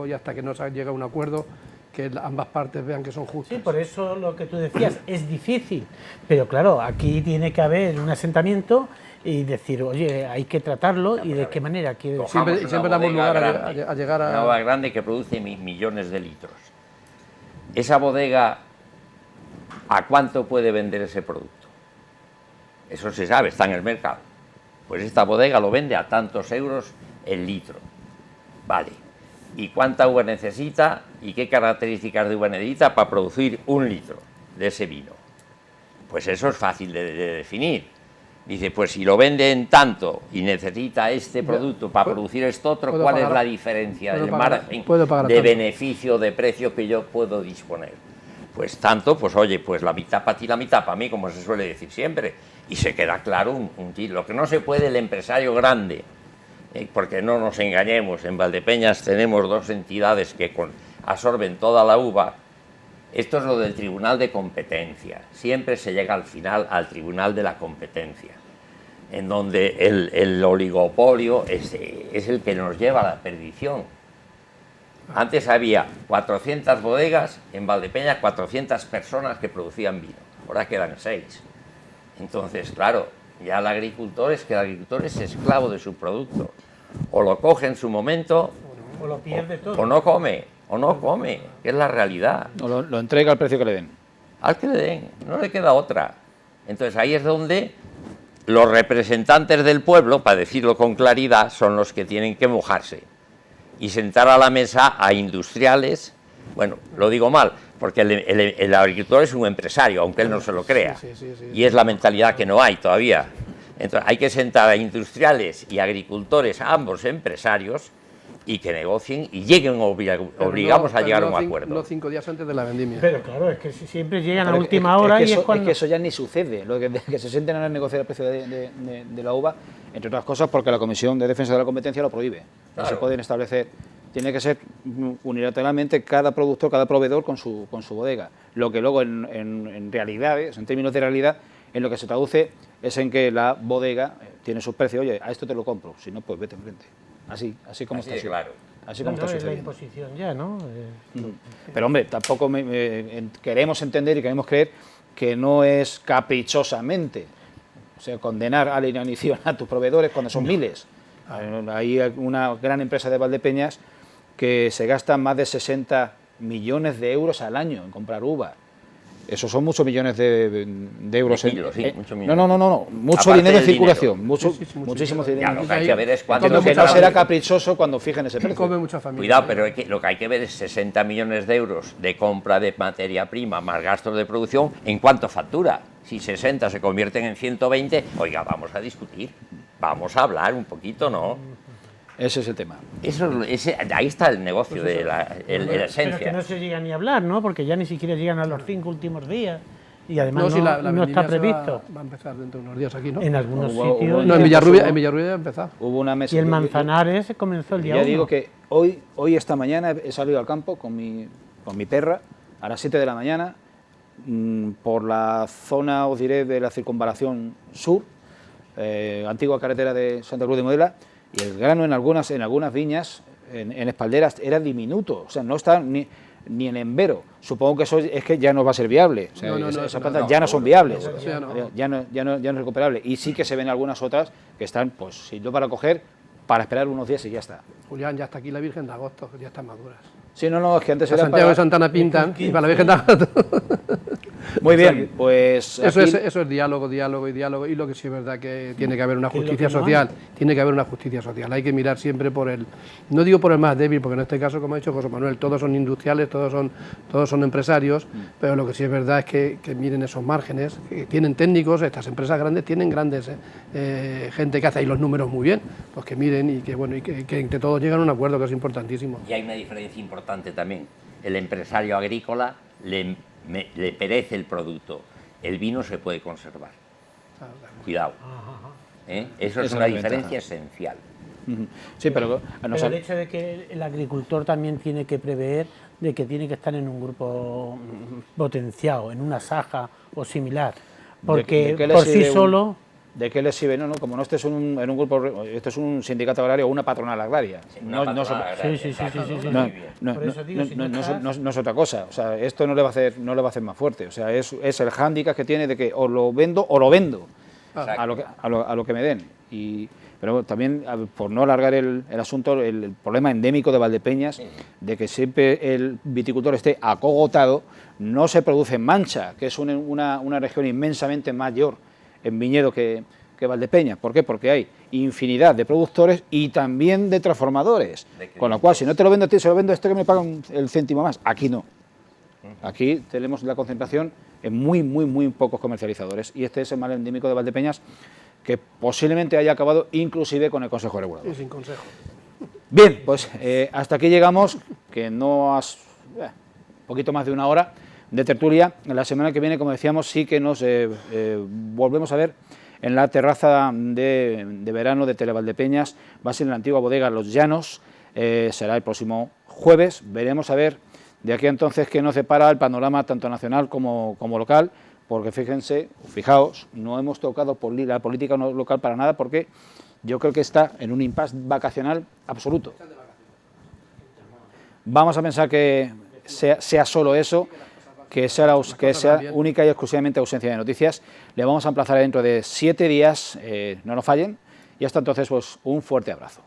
Speaker 4: y hasta que no se llega a un acuerdo que ambas partes vean que son justas.
Speaker 3: Sí, por eso lo que tú decías es difícil, pero claro, aquí tiene que haber un asentamiento y decir, oye, hay que tratarlo y de qué manera.
Speaker 4: Siempre damos lugar a llegar a...
Speaker 2: Una bodega grande que produce millones de litros. Esa bodega, ¿a cuánto puede vender ese producto? Eso se sabe, está en el mercado. Pues esta bodega lo vende a tantos euros el litro. Vale. ¿Y cuánta uva necesita y qué características de uva necesita para producir 1 litro de ese vino? Pues eso es fácil de definir. Dice, pues si lo vende en tanto y necesita este producto para producir esto otro, ¿cuál es la diferencia del margen de beneficio, de precio que yo puedo disponer? Pues tanto, pues oye, pues la mitad para ti, la mitad para mí, como se suele decir siempre. Y se queda claro lo que no se puede el empresario grande, porque no nos engañemos, en Valdepeñas tenemos 2 entidades que absorben toda la uva. Esto es lo del Tribunal de Competencia. Siempre se llega al final al Tribunal de la Competencia, en donde el oligopolio es el que nos lleva a la perdición. Antes había 400 bodegas, en Valdepeñas 400 personas que producían vino, ahora quedan 6. Entonces, claro, ya el agricultor es esclavo de su producto. O lo coge en su momento,
Speaker 3: o lo pierde todo.
Speaker 2: O no come, que es la realidad.
Speaker 1: O lo entrega al precio que le den.
Speaker 2: Al que le den, no le queda otra. Entonces ahí es donde los representantes del pueblo, para decirlo con claridad, son los que tienen que mojarse y sentar a la mesa a industriales, bueno, lo digo mal, porque el agricultor es un empresario, aunque él no se lo crea,
Speaker 4: Sí.
Speaker 2: y es la mentalidad que no hay todavía. Entonces hay que sentar a industriales y agricultores, ambos empresarios, y que negocien y lleguen obligamos a llegar a un acuerdo.
Speaker 4: No 5 días antes de la vendimia.
Speaker 3: Pero claro, es que siempre llegan a
Speaker 1: Pero
Speaker 3: última hora
Speaker 1: es
Speaker 3: y
Speaker 1: que
Speaker 3: es
Speaker 1: eso,
Speaker 3: cuando...
Speaker 1: es que eso ya ni sucede, lo que se sienten a negociar el precio de la uva, entre otras cosas porque la Comisión de Defensa de la Competencia lo prohíbe. No se
Speaker 2: Claro.
Speaker 1: pueden establecer, tiene que ser unilateralmente cada productor, cada proveedor con su bodega. Lo que luego en realidades, en términos de realidad, en lo que se traduce es en que la bodega tiene sus precios, oye, a esto te lo compro, si no, pues vete enfrente. Así como
Speaker 2: Así
Speaker 1: está
Speaker 2: de claro.
Speaker 1: Así como está
Speaker 3: es la
Speaker 1: sucediendo.
Speaker 3: imposición ya, ¿no?
Speaker 1: Pero hombre, tampoco queremos entender y queremos creer que no es caprichosamente, o sea, condenar a la inanición a tus proveedores cuando son miles. Hay una gran empresa de Valdepeñas que se gasta más de 60 millones de euros al año en comprar uva. Esos son muchos millones de euros.
Speaker 2: De kilos, sí, muchos millones.
Speaker 1: No, mucho
Speaker 2: Aparte
Speaker 1: dinero en
Speaker 2: del
Speaker 1: circulación,
Speaker 2: dinero.
Speaker 1: muchísimo
Speaker 2: Ya,
Speaker 1: dinero.
Speaker 2: lo que hay que ver es cuánto
Speaker 1: Entiendo que no
Speaker 2: cuesta
Speaker 1: será
Speaker 2: la-
Speaker 1: caprichoso cuando fijen ese precio.
Speaker 4: Come mucha familia.
Speaker 2: Cuidado, pero lo que hay que ver es 60 millones de euros de compra de materia prima más gastos de producción, ¿en cuánto factura? Si 60 se convierten en 120, oiga, vamos a discutir, vamos a hablar un poquito, ¿no?
Speaker 1: Ese es el tema.
Speaker 2: Ahí está el negocio de la
Speaker 3: Pero que
Speaker 2: esencia.
Speaker 3: no se llega ni a hablar, ¿no? Porque ya ni siquiera llegan a los 5 últimos días. Y además
Speaker 4: No, si la
Speaker 3: no
Speaker 4: vendimia
Speaker 3: está
Speaker 4: se
Speaker 3: previsto.
Speaker 4: Va a empezar dentro de unos días aquí, ¿no?
Speaker 3: En algunos
Speaker 1: Hubo-
Speaker 3: sitios.
Speaker 1: hubo-
Speaker 4: No, en
Speaker 3: ya-
Speaker 4: Villarrubia ya ha empezado.
Speaker 1: Hubo una mesa.
Speaker 3: Y el
Speaker 1: yo-
Speaker 3: Manzanares comenzó el día
Speaker 1: Ya
Speaker 3: 1.
Speaker 1: digo que hoy esta mañana he salido al campo con mi perra a las 7 de la mañana por la zona, os diré, de la circunvalación sur, antigua carretera de Santa Cruz de Modela, y el grano en algunas viñas, en espalderas, era diminuto, o sea, no está ni en embero. Supongo que eso es que ya no va a ser viable. O sea,
Speaker 4: No,
Speaker 1: esas
Speaker 4: no,
Speaker 1: plantas
Speaker 2: no,
Speaker 1: ya no son
Speaker 2: seguro,
Speaker 1: viables,
Speaker 4: seguro.
Speaker 1: ya no es recuperable. Y sí que se ven algunas otras que están, pues, si no para coger, para esperar unos días y ya está.
Speaker 4: Julián, ya está aquí la Virgen de Agosto, que ya están maduras.
Speaker 1: Sí, no, es que antes
Speaker 4: A
Speaker 1: era
Speaker 4: Santiago
Speaker 1: para...
Speaker 4: de Santana pintan y para la Virgen de Agosto.
Speaker 1: Muy bien, pues
Speaker 4: Eso
Speaker 1: aquí-
Speaker 4: es diálogo. Y lo que sí es verdad que tiene que haber una
Speaker 3: ¿Qué es lo
Speaker 4: justicia
Speaker 3: que no
Speaker 4: social. Tiene que haber una justicia social. Hay que mirar siempre por el... No digo por el más débil, porque en este caso, como ha dicho José Manuel, todos son industriales, todos son empresarios, pero lo que sí es verdad es que miren esos márgenes, que tienen técnicos, estas empresas grandes tienen grandes gente que hace ahí los números muy bien, pues que miren y que entre todos lleguen a un acuerdo, que es importantísimo.
Speaker 2: Y hay una diferencia importante también. El empresario agrícola le perece el producto. El vino se puede conservar. Cuidado. ¿Eh? Eso es
Speaker 1: Esa
Speaker 2: una
Speaker 1: es la ventaja.
Speaker 2: diferencia esencial.
Speaker 1: Ujú. Sí, pero
Speaker 3: Pero el hecho de que el agricultor también tiene que prever de que tiene que estar en un grupo potenciado, en una saja o similar, porque
Speaker 1: ¿de qué le
Speaker 3: por sí
Speaker 1: sirve
Speaker 3: solo...
Speaker 1: ¿De qué le sirve? No, como no estés en un grupo, esto es un sindicato agrario o una patronal agraria.
Speaker 2: Una patronal
Speaker 1: son-
Speaker 2: agraria,
Speaker 3: Sí.
Speaker 1: no,
Speaker 2: muy bien.
Speaker 1: no,
Speaker 3: Por eso digo,
Speaker 1: no,
Speaker 3: si
Speaker 1: no,
Speaker 3: no
Speaker 1: no es-
Speaker 3: estás-
Speaker 1: no es otra cosa. O sea, esto no le va a hacer más fuerte. O sea, es el hándicap que tiene de que o lo vendo o lo vendo a lo que me den. Pero también, por no alargar el asunto, el problema endémico de Valdepeñas, de que siempre el viticultor esté acogotado, no se produce en Mancha, que es una región inmensamente mayor en viñedo que Valdepeñas. ¿Por qué? Porque hay infinidad de productores y también de transformadores. Con lo cual, si no te lo vendo a ti, se lo vendo a este que me paga el céntimo más. Aquí no. Aquí tenemos la concentración en muy pocos comercializadores. Y este es el mal endémico de Valdepeñas, que posiblemente haya acabado inclusive con el Consejo Regulador.
Speaker 4: Y sin consejo.
Speaker 1: Bien, pues hasta aquí llegamos, que no has... poquito más de una hora de tertulia. La semana que viene, como decíamos, sí que nos volvemos a ver en la terraza de verano de Televaldepeñas. Va a ser en la antigua bodega Los Llanos, será el próximo jueves. Veremos a ver de aquí a entonces qué nos depara el panorama tanto nacional como local, porque fijaos, no hemos tocado la política local para nada, porque yo creo que está en un impasse vacacional absoluto. Vamos a pensar que sea solo eso, que sea única y exclusivamente ausencia de noticias. Le vamos a emplazar dentro de 7 días, no nos fallen, y hasta entonces pues un fuerte abrazo.